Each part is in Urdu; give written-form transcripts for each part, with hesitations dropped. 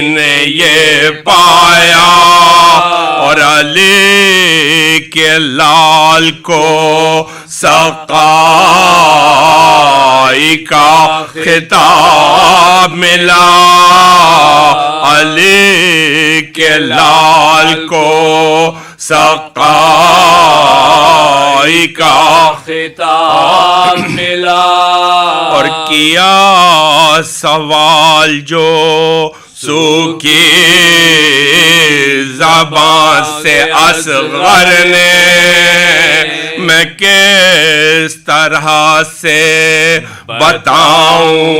نے یہ پایا اور علی کے لال کو سقائی کا خطاب ملا، علی کے لال کو سقائی کا خطاب ملا، اور کیا سوال جو سوکھی زبان سے اصغر نے، میں کس طرح سے بتاؤں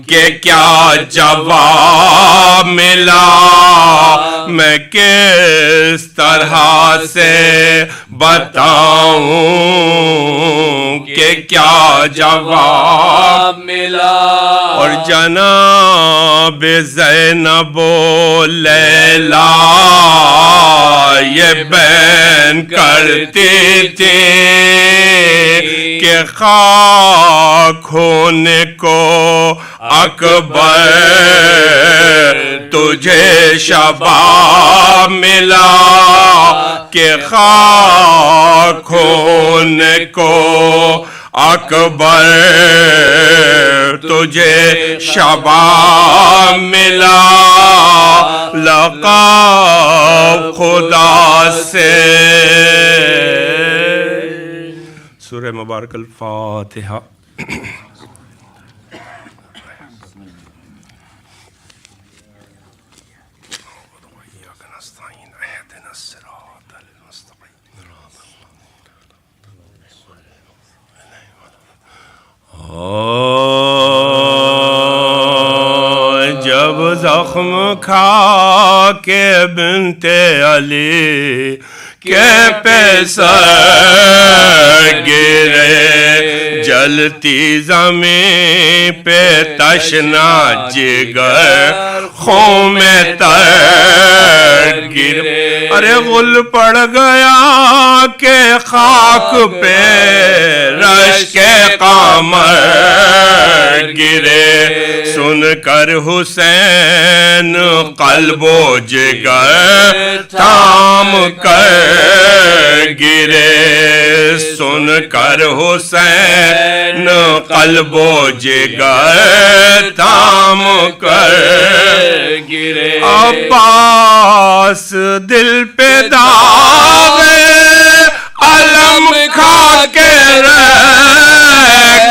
کہ کیا جواب ملا، میں کس طرح سے بتاؤں کہ کیا جواب ملا، اور جناب زینب و لیلا یہ بیان کرتی تھی کہ خاک ہونے کو اکبر تجھے شباب ملا، کہ خاک ہونے کو اکبر تجھے شباب ملا، لقب خدا سے۔ سورہ مبارک الفاتحہ۔ جب زخم کھا کے بنت علی کے پیسر گرے، جلتی زمین پہ تشنا جگر خون میں تر گرے، ارے غل پڑ گیا کہ خاک پہ رش کے قمر گرے، سن کر حسین قلب و جگر تھام کر گرے، سن کر حسین قلب و جگر تھام کر گرے، عباس دل پہ داغ علم کھا کے رہ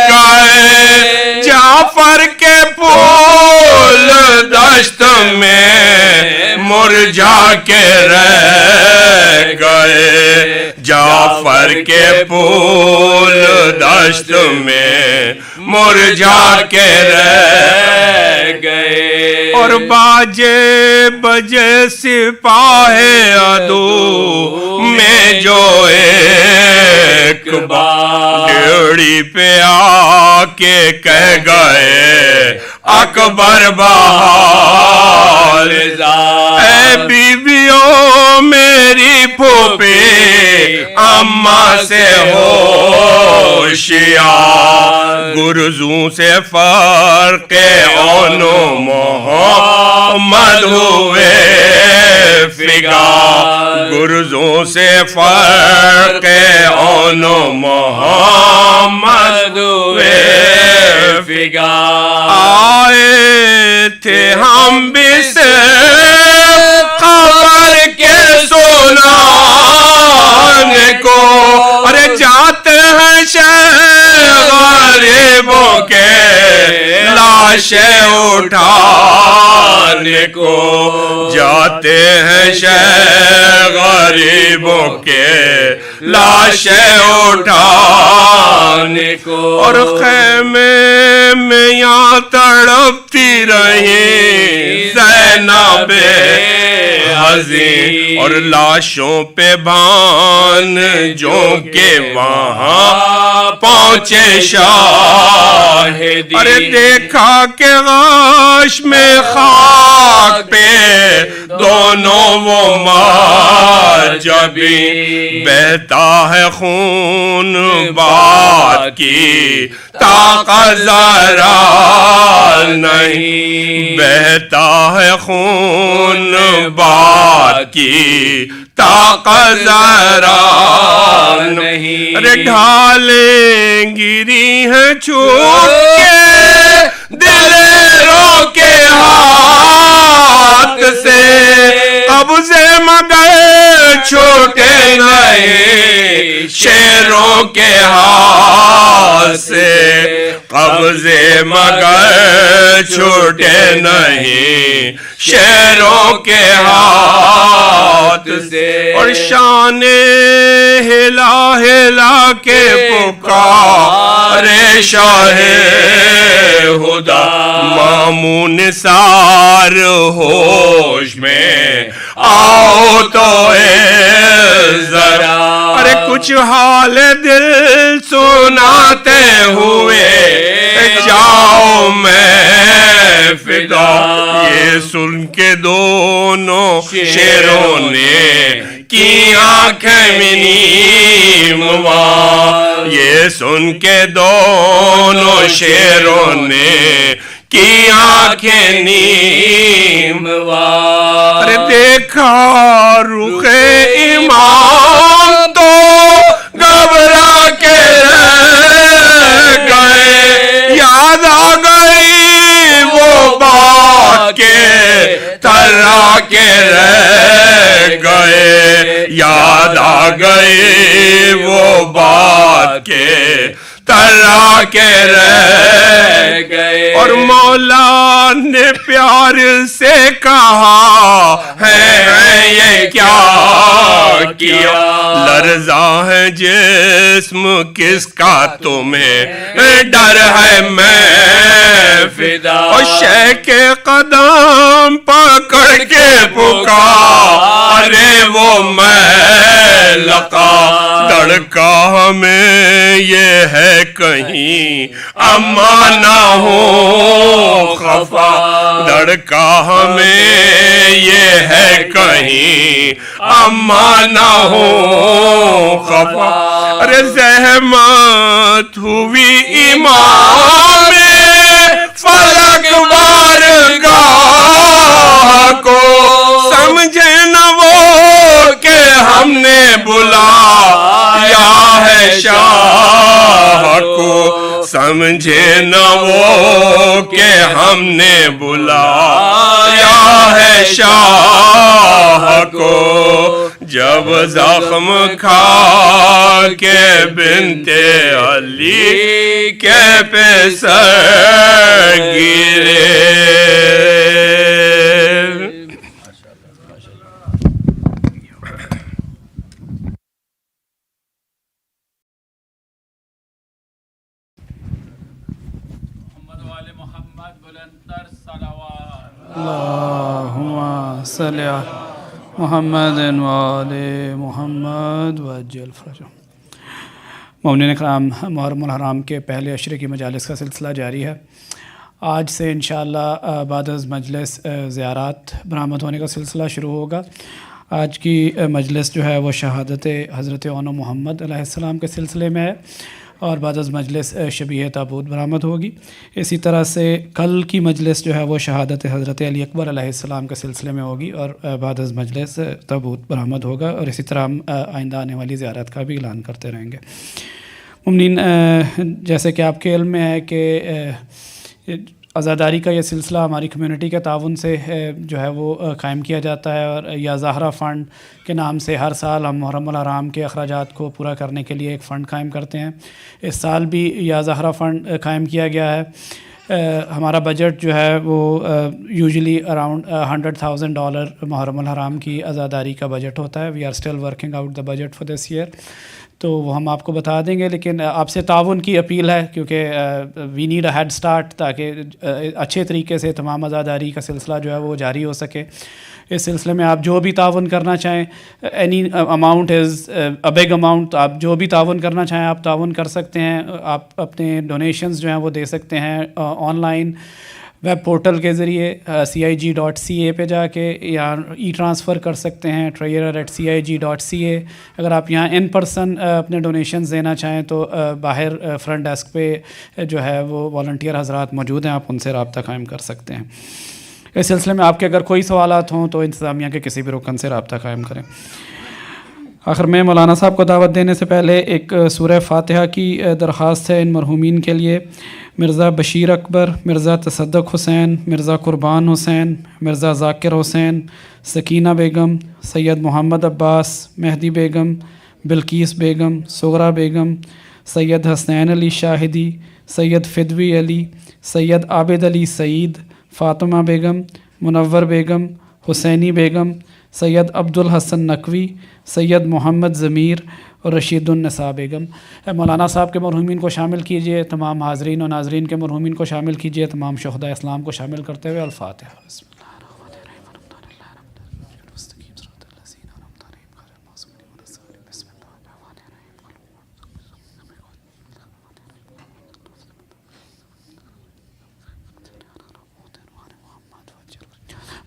گئے، جعفر کے پھول دشت میں مرجھا کے رہ گئے، جعفر کے پھول دشت میں مرجھا کے رہ گئے، اور باجے بجے سپاہ عدو میں جو ایک بار ڈیوڑی پہ آ کے کہہ گئے اکبر بہار، اے بیویوں میری پھوپھی اماں سے ہوشیار، گرزوں سے فرق اون و محمد ہوئے فگار، گرزوں سے فرق اون و محمد ہوئے فگار، آئے تھے ہم بھی سے خبر کے سنانے کو، ارے جاتے ہیں شہر غریبوں کے لاشیں اٹھانے کو، جاتے ہیں شہر غریبوں کے لاشیں اٹھانے کو، اور خیمے میں یہاں تڑپتی رہی زینب حزین، اور لاشوں پہ بان جو کہ وہاں پہنچے شاہدین، ارے دیکھا کہ غش میں خاک خاک پہ دونوں وہ مار جبیں بہتا ہے خون بات کی طاقت ذرا نہیں، بہتا ہے خون بات کی طاقت ذرا نہیں، ارے ڈھالیں گری ہیں چھوٹ کے دل رو کے ہاتھ سے، قبضے مگر چھوٹے نہیں شیروں کے ہاتھ سے، قبضے مگر چھوٹے نہیں شیروں کے ہاتھ سے، اور شان ہلا ہلا کے پکارے شاہ خدا، مامون نثار ہوش میں آؤ تو ذرا، ارے کچھ حال دل سناتے ہوئے جاؤ میں فدا، یہ سن کے دونوں شیروں نے کی آنکھیں نیم وار، یہ سن کے دونوں شیروں نے کی آنکھیں نیم وار، ارے دیکھا رخ امام تو گھبرا کے رہ گئے، یاد آ گئی وہ بات کے تھرا کے رہ گئے، یاد آ گئی وہ بات کے تھرا کے رہ گئے، اور مولا نے پیار سے کہا ہے یہ کیا کیا، لرزا ہے جسم کس کا تمہیں ڈر ہے میں فدا، اور شیخ کے قدم پکڑ کے پکارے وہ میں لقا، دڑکا ہمیں یہ ہے کہیں اما نہ ہو خفا، دڑکا ہمیں یہ ہے کہیں اما نہ ہو خفا، ارے زحمت ہوئی امام فلک بارگاہ کو، سمجھے نہ وہ کہ ہم نے بلایا ہے شاہ کو، سمجھے نہ وہ کہ ہم نے بلایا ہے شاہ کو، جب زخم کھا کے بنت علی کے پہ سر گرے، اللہم صلی علی محمد وآل محمد وعجل فرجہ۔ مومنین کرام، محرم الحرام کے پہلے عشرے کی مجالس کا سلسلہ جاری ہے۔ آج سے انشاءاللہ بعد از مجلس زیارات برآمد ہونے کا سلسلہ شروع ہوگا۔ آج کی مجلس جو ہے وہ شہادت حضرت اون محمد علیہ السلام کے سلسلے میں ہے، اور بعد از مجلس شبیہ تابوت برآمد ہوگی۔ اسی طرح سے کل کی مجلس جو ہے وہ شہادت حضرت علی اکبر علیہ السلام کے سلسلے میں ہوگی، اور بعد از مجلس تابوت برآمد ہوگا، اور اسی طرح ہم آئندہ آنے والی زیارت کا بھی اعلان کرتے رہیں گے۔ مومنین، جیسے کہ آپ کے علم میں ہے کہ عزاداری کا یہ سلسلہ ہماری کمیونٹی کے تعاون سے جو ہے وہ قائم کیا جاتا ہے، اور یا زہرا فنڈ کے نام سے ہر سال ہم محرم الحرام کے اخراجات کو پورا کرنے کے لیے ایک فنڈ قائم کرتے ہیں۔ اس سال بھی یا زہرا فنڈ قائم کیا گیا ہے۔ ہمارا بجٹ جو ہے وہ یوزلی اراؤنڈ $100,000 محرم الحرام کی عزاداری کا بجٹ ہوتا ہے۔ We are still working out the budget for this year, تو وہ ہم آپ کو بتا دیں گے، لیکن آپ سے تعاون کی اپیل ہے، کیونکہ we need a head start, تاکہ اچھے طریقے سے تمام عزاداری کا سلسلہ جو ہے وہ جاری ہو سکے۔ اس سلسلے میں آپ جو بھی تعاون کرنا چاہیں، any amount is a big amount, آپ جو بھی تعاون کرنا چاہیں آپ تعاون کر سکتے ہیں۔ آپ اپنے ڈونیشنز جو ہیں وہ دے سکتے ہیں آن لائن ویب پورٹل کے ذریعے CIG.ca پہ جا کے یا ای ٹرانسفر کر سکتے ہیں treasurer@CIG.ca. اگر آپ یہاں ان پرسن اپنے ڈونیشنز دینا چاہیں تو باہر فرنٹ ڈیسک پہ جو ہے وہ والنٹیئر حضرات موجود ہیں، آپ ان سے رابطہ قائم کر سکتے ہیں. اس سلسلے میں آپ کے اگر کوئی سوالات ہوں تو انتظامیہ کے کسی بھی رکن سے رابطہ قائم کریں. آخر میں مولانا صاحب کو دعوت دینے سے پہلے ایک سورہ فاتحہ کی درخواست ہے ان مرحومین کے لیے. مرزا بشیر اکبر، مرزا تصدق حسین، مرزا قربان حسین، مرزا ذاکر حسین، سکینہ بیگم، سید محمد عباس، مہدی بیگم، بلقیس بیگم، صغرا بیگم، سید حسنین علی شاہدی، سید فدوی علی، سید عابد علی سعید، فاطمہ بیگم، منور بیگم، حسینی بیگم، سید عبدالحسن نقوی، سید محمد ضمیر اور رشید النساء بیگم. مولانا صاحب کے مرحومین کو شامل کیجئے، تمام حاضرین و ناظرین کے مرحومین کو شامل کیجئے، تمام شہداء اسلام کو شامل کرتے ہوئے الفاتحہ. بسم اللہ.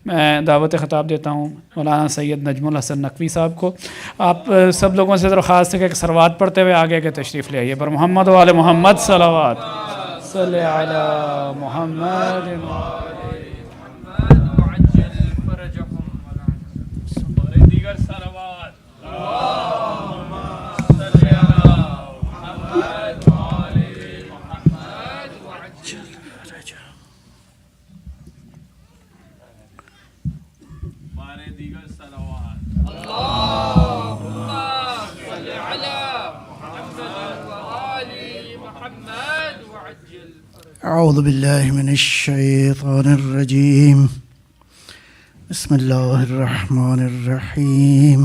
میں دعوت خطاب دیتا ہوں مولانا سید نجم الحسن نقوی صاحب کو. آپ سب لوگوں سے درخواست ہے کہ صلوات پڑھتے ہوئے آگے کے تشریف لے آئیے. پر محمد و آل محمد صلوات. صلی علی محمد. دیگر صلوات. اعوذ باللہ من الشیطان الرجیم. بسم اللہ الرحمن الرحیم.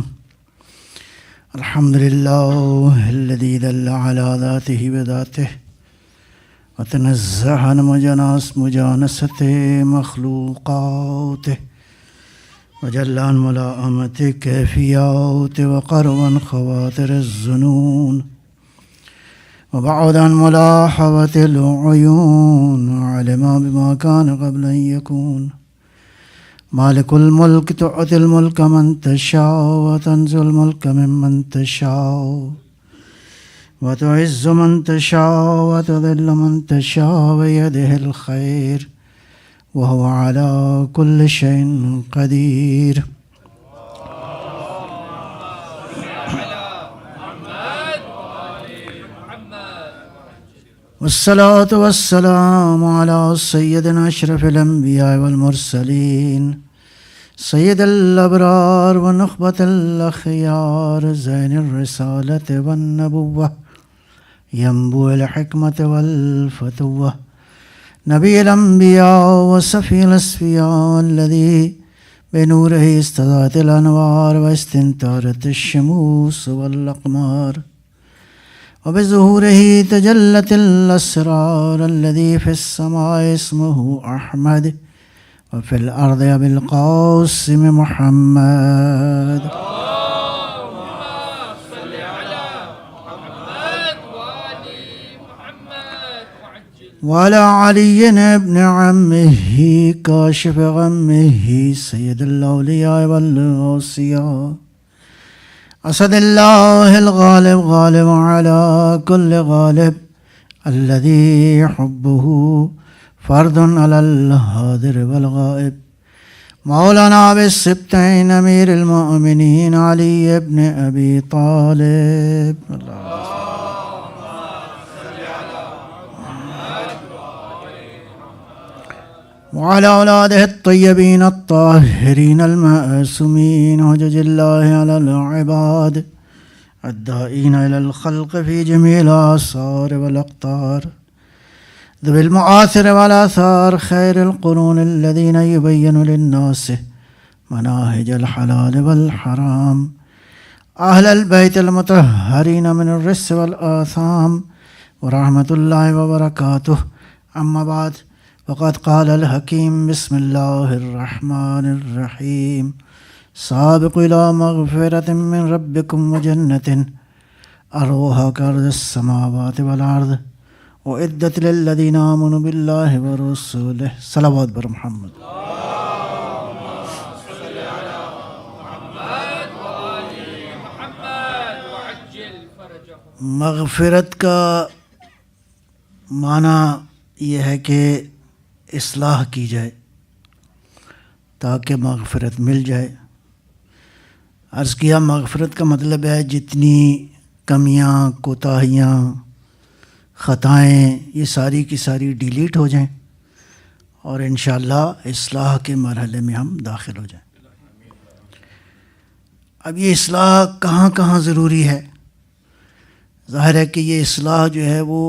الحمد للہ الذی دل علی ذاتہ بذاتہ وتنزہ عن مجانست مخلوقاتہ وجل عن ملائمت کیفیات وقرب عن خواطر الظنون وبعد عن ملاحظة العيون وعلم بما كان قبل أن يكون. مالك الملك تؤتي الملك من تشاء وتنزع الملك ممن تشاء وتعز من تشاء وتذل من تشاء بيده الخير وهو على كل شيء قدير. والصلاة والسلام على سيدنا أشرف الأنبياء والمرسلين سيد الأبرار ونخبة الأخيار زين الرسالة والنبوة ينبوع الحكمة والفتوة نبي الأنبياء وصفي الأصفياء الذي بنوره استضاءت الأنوار واستنارت الشموس والأقمار وبظهوره تجلت الأسرار الذي في السماء اسمه أحمد وفي الأرض أبي القاسم محمد. وعلى علي ابن عمه كاشف غمه سيد الأولياء والأوصياء أسد الله الغالب غالب على كل غالب الذي حبه فرض على الحاضر والغائب. مولانا أبي السبتين أمير المؤمنين علي بن أبي طالب. وعلى أولاده الطيبين الطاهرين المعصومين حجج الله على العباد الدائين إلى الخلق في جميع الآثار والأقطار ذوي المآثر والآثار خير القرون الذين يبين للناس مناهج الحلال والحرام أهل البيت المطهرين من الرس والآثام ورحمة الله وبركاته. أما بعد وقد قال الحكيم بسم الله الرحمن الرحيم سابقوا إلى مغفرة من ربكم وجنة أرضها كأرض السماوات والأرض وعدت للذین آمنوا باللہ ورسولہ صلوات بر محمد. مغفرت کا معنی یہ ہے کہ اصلاح کی جائے تاکہ مغفرت مل جائے. عرض کیا مغفرت کا مطلب ہے جتنی کمیاں، کوتاہیاں، خطائیں، یہ ساری کی ساری ڈیلیٹ ہو جائیں اور انشاءاللہ اصلاح کے مرحلے میں ہم داخل ہو جائیں. اب یہ اصلاح کہاں کہاں ضروری ہے؟ ظاہر ہے کہ یہ اصلاح جو ہے وہ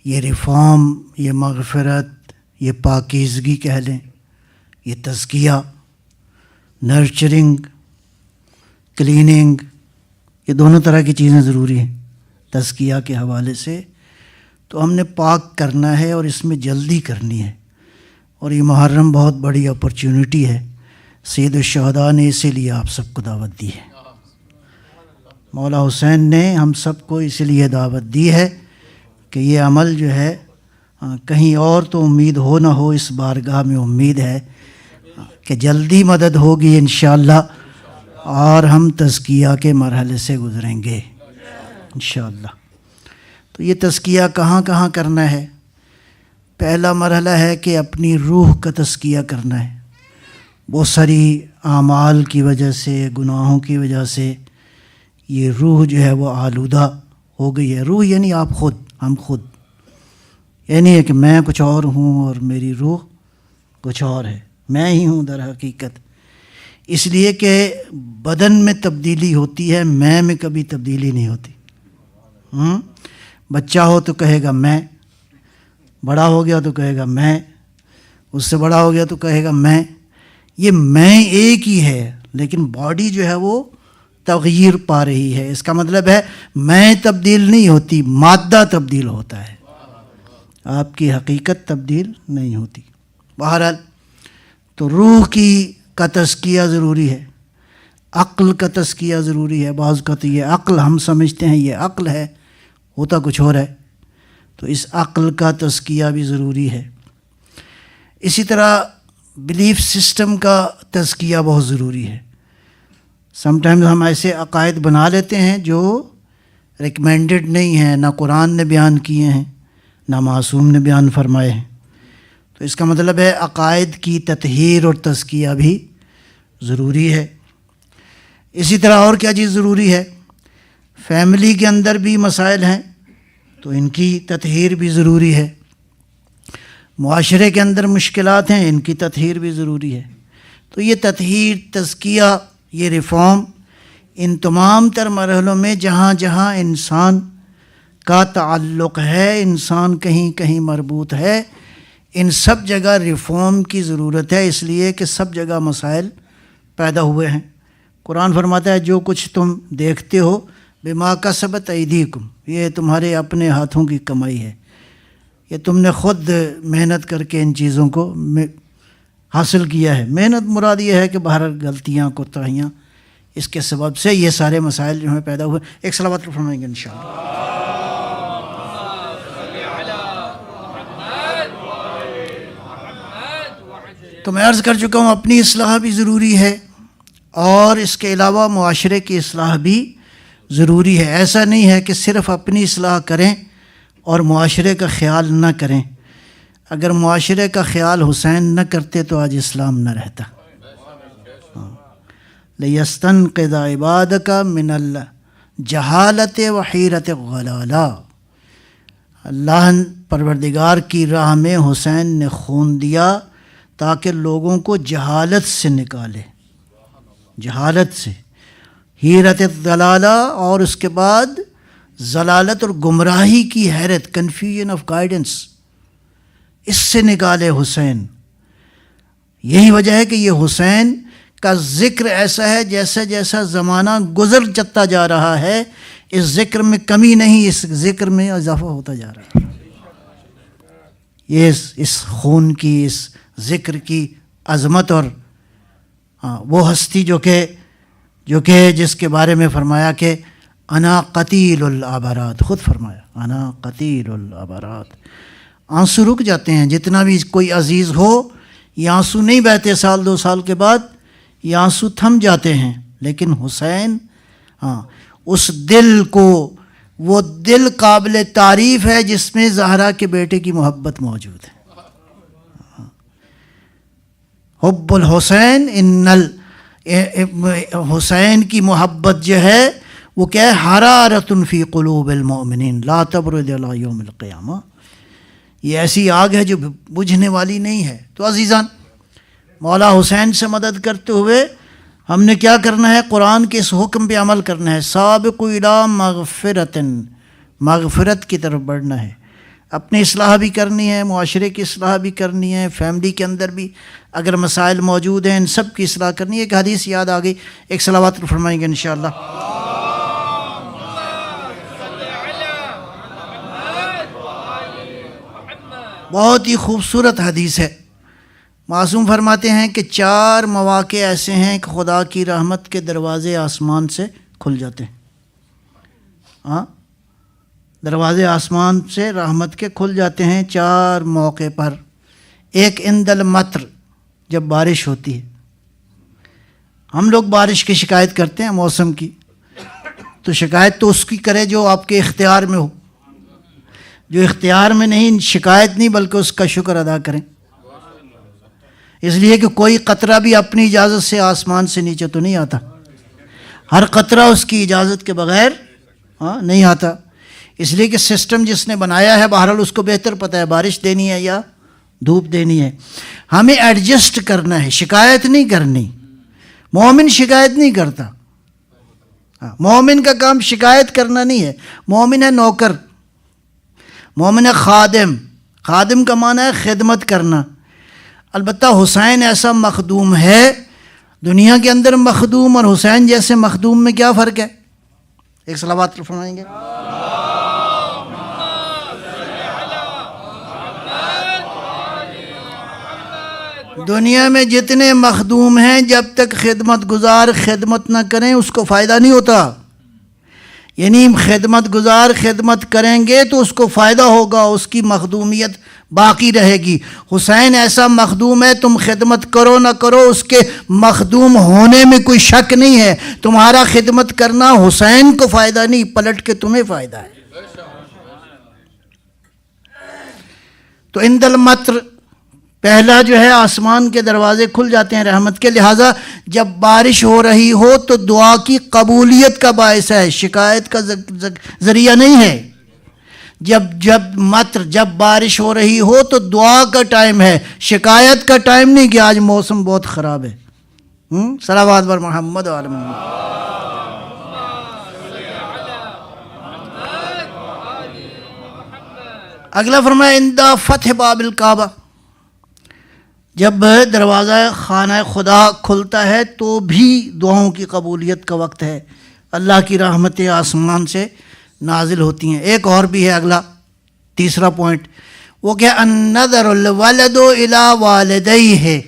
یہ ریفارم، یہ مغفرت، یہ پاکیزگی کہہ لیں، یہ تزکیہ، نرچرنگ، کلیننگ، یہ دونوں طرح کی چیزیں ضروری ہیں. تزکیہ کے حوالے سے تو ہم نے پاک کرنا ہے اور اس میں جلدی کرنی ہے، اور یہ محرم بہت بڑی اپرچونٹی ہے. سید الشہداء نے اسی لیے آپ سب کو دعوت دی ہے. مولا حسین نے ہم سب کو اسی لیے دعوت دی ہے کہ یہ عمل جو ہے کہیں اور تو امید ہو نہ ہو، اس بارگاہ میں امید ہے کہ جلدی مدد ہوگی انشاءاللہ، اور ہم تزکیہ کے مرحلے سے گزریں گے انشاءاللہ. تو یہ تزکیہ کہاں کہاں کرنا ہے؟ پہلا مرحلہ ہے کہ اپنی روح کا تزکیہ کرنا ہے. بہت ساری اعمال کی وجہ سے، گناہوں کی وجہ سے یہ روح جو ہے وہ آلودہ ہو گئی ہے. روح یعنی آپ خود، ہم خود، یہ نہیں ہے کہ میں کچھ اور ہوں اور میری روح کچھ اور ہے. میں ہی ہوں در حقیقت، اس لیے کہ بدن میں تبدیلی ہوتی ہے، میں کبھی تبدیلی نہیں ہوتی. بچہ ہو تو کہے گا میں، بڑا ہو گیا تو کہے گا میں، اس سے بڑا ہو گیا تو کہے گا میں. یہ میں ایک ہی ہے، لیکن باڈی جو ہے وہ تغیر پا رہی ہے. اس کا مطلب ہے میں تبدیل نہیں ہوتی، مادہ تبدیل ہوتا ہے، آپ کی حقیقت تبدیل نہیں ہوتی. بہرحال تو روح کا تزکیہ ضروری ہے، عقل کا تزکیہ ضروری ہے. بعض کا تو یہ عقل ہم سمجھتے ہیں یہ عقل ہے، ہوتا کچھ اور ہے. تو اس عقل کا تزکیہ بھی ضروری ہے. اسی طرح بلیف سسٹم کا تزکیہ بہت ضروری ہے. سم ٹائمز ہم ایسے عقائد بنا لیتے ہیں جو ریکمینڈڈ نہیں ہیں، نہ قرآن نے بیان کیے ہیں نہ معصوم نے بیان فرمائے ہیں. تو اس کا مطلب ہے عقائد کی تطہیر اور تزکیہ بھی ضروری ہے. اسی طرح اور کیا چیز ضروری ہے؟ فیملی کے اندر بھی مسائل ہیں تو ان کی تطہیر بھی ضروری ہے. معاشرے کے اندر مشکلات ہیں، ان کی تطہیر بھی ضروری ہے. تو یہ تطہیر، تزکیہ، یہ ریفارم، ان تمام تر مرحلوں میں جہاں جہاں انسان کا تعلق ہے، انسان کہیں کہیں مربوط ہے، ان سب جگہ ریفارم کی ضرورت ہے. اس لیے کہ سب جگہ مسائل پیدا ہوئے ہیں. قرآن فرماتا ہے جو کچھ تم دیکھتے ہو بما کسبت ایدیکم، یہ تمہارے اپنے ہاتھوں کی کمائی ہے، یہ تم نے خود محنت کر کے ان چیزوں کو حاصل کیا ہے. محنت مراد یہ ہے کہ باہر غلطیاں، کوتاہیاں، اس کے سبب سے یہ سارے مسائل جو ہیں پیدا ہوئے. ایک صلوات فرمائیں گے انشاءاللہ. تو میں عرض کر چکا ہوں اپنی اصلاح بھی ضروری ہے، اور اس کے علاوہ معاشرے کی اصلاح بھی ضروری ہے. ایسا نہیں ہے کہ صرف اپنی اصلاح کریں اور معاشرے کا خیال نہ کریں. اگر معاشرے کا خیال حسین نہ کرتے تو آج اسلام نہ رہتا. لِيَسْتَنْقِذَ عِبَادَكَ مِنَ الْجَهَالَةِ وَحِيرَةِ الضَّلَالَةِ. اللہ پروردگار کی راہ میں حسین نے خون دیا تاکہ لوگوں کو جہالت سے نکالے، جہالت سے، حیرت الضلالہ، اور اس کے بعد ضلالت اور گمراہی کی حیرت، کنفیوژن آف گائیڈنس، اس سے نکالے حسین. یہی وجہ ہے کہ یہ حسین کا ذکر ایسا ہے جیسا جیسا زمانہ گزر جاتا جا رہا ہے، اس ذکر میں کمی نہیں، اس ذکر میں اضافہ ہوتا جا رہا ہے. یہ اس خون کی، اس ذکر کی عظمت، اور وہ ہستی جو کہ جس کے بارے میں فرمایا کہ انا قتیل العبرات، خود فرمایا انا قتیل العبرات. آنسو رک جاتے ہیں، جتنا بھی کوئی عزیز ہو یہ آنسو نہیں بہتے سال 2 سال کے بعد، یہ آنسو تھم جاتے ہیں. لیکن حسین، ہاں، اس دل کو، وہ دل قابل تعریف ہے جس میں زہرا کے بیٹے کی محبت موجود ہے. حب الحسین، حسین کی محبت جو ہے وہ کیا ہے؟ حرارۃ فی قلوب المؤمنین لا تبرد الی یوم القیامہ. یہ ایسی آگ ہے جو بجھنے والی نہیں ہے. تو عزیزان، مولا حسین سے مدد کرتے ہوئے ہم نے کیا کرنا ہے؟ قرآن کے اس حکم پہ عمل کرنا ہے. سابقوا الی مغفرۃ، مغفرت کی طرف بڑھنا ہے. اپنی اصلاح بھی کرنی ہے، معاشرے کی اصلاح بھی کرنی ہے، فیملی کے اندر بھی اگر مسائل موجود ہیں ان سب کی اصلاح کرنی ہے. ایک حدیث یاد آ گئی، ایک صلوات فرمائیں گے انشاءاللہ. بہت ہی خوبصورت حدیث ہے. معصوم فرماتے ہیں کہ 4 مواقع ایسے ہیں کہ خدا کی رحمت کے دروازے آسمان سے کھل جاتے ہیں. ہاں، دروازے آسمان سے رحمت کے کھل جاتے ہیں 4 موقع پر. ایک عند المطر، جب بارش ہوتی ہے. ہم لوگ بارش کی شکایت کرتے ہیں موسم کی، تو شکایت تو اس کی کرے جو آپ کے اختیار میں ہو. جو اختیار میں نہیں، شکایت نہیں بلکہ اس کا شکر ادا کریں. اس لیے کہ کوئی قطرہ بھی اپنی اجازت سے آسمان سے نیچے تو نہیں آتا، ہر قطرہ اس کی اجازت کے بغیر نہیں آتا. اس لیے کہ سسٹم جس نے بنایا ہے بہرحال اس کو بہتر پتہ ہے بارش دینی ہے یا دھوپ دینی ہے. ہمیں ایڈجسٹ کرنا ہے، شکایت نہیں کرنی. مومن شکایت نہیں کرتا. مومن کا کام شکایت کرنا نہیں ہے. مومن ہے نوکر، مومن ہے خادم. خادم کا معنی ہے خدمت کرنا. البتہ حسین ایسا مخدوم ہے، دنیا کے اندر مخدوم اور حسین جیسے مخدوم میں کیا فرق ہے؟ ایک صلوات فرمائیں گے. دنیا میں جتنے مخدوم ہیں جب تک خدمت گزار خدمت نہ کریں اس کو فائدہ نہیں ہوتا. یعنی خدمت گزار خدمت کریں گے تو اس کو فائدہ ہوگا، اس کی مخدومیت باقی رہے گی. حسین ایسا مخدوم ہے، تم خدمت کرو نہ کرو اس کے مخدوم ہونے میں کوئی شک نہیں ہے. تمہارا خدمت کرنا حسین کو فائدہ نہیں، پلٹ کے تمہیں فائدہ ہے. تو عند المطر، پہلا جو ہے آسمان کے دروازے کھل جاتے ہیں رحمت کے. لہٰذا جب بارش ہو رہی ہو تو دعا کی قبولیت کا باعث ہے، شکایت کا ذریعہ نہیں ہے. جب بارش ہو رہی ہو تو دعا کا ٹائم ہے، شکایت کا ٹائم نہیں کہ آج موسم بہت خراب ہے. صلوات بر محمد و آل محمد. اگلا فرمایا عند فتح باب الکعبہ، جب دروازہ خانہ خدا کھلتا ہے تو بھی دعاؤں کی قبولیت کا وقت ہے. اللہ کی رحمتیں آسمان سے نازل ہوتی ہیں. ایک اور بھی ہے اگلا، تیسرا پوائنٹ، وہ کہ النظر الولد الی والدیہ،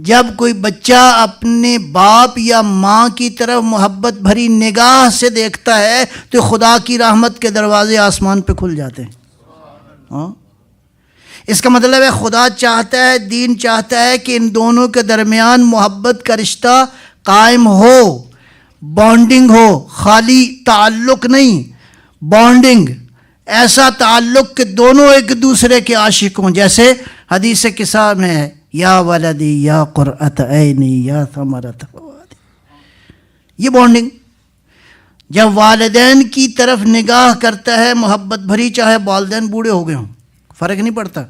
جب کوئی بچہ اپنے باپ یا ماں کی طرف محبت بھری نگاہ سے دیکھتا ہے تو خدا کی رحمت کے دروازے آسمان پہ کھل جاتے ہیں. اس کا مطلب ہے خدا چاہتا ہے، دین چاہتا ہے کہ ان دونوں کے درمیان محبت کا رشتہ قائم ہو، بانڈنگ ہو. خالی تعلق نہیں، بانڈنگ، ایسا تعلق کہ دونوں ایک دوسرے کے عاشق ہوں. جیسے حدیث قصہ میں ہے، یا ولدی یا قرۃ عینی یا ثمرۃ فؤادی. یہ بانڈنگ جب والدین کی طرف نگاہ کرتا ہے محبت بھری، چاہے والدین بوڑھے ہو گئے ہوں، فرق نہیں پڑتا،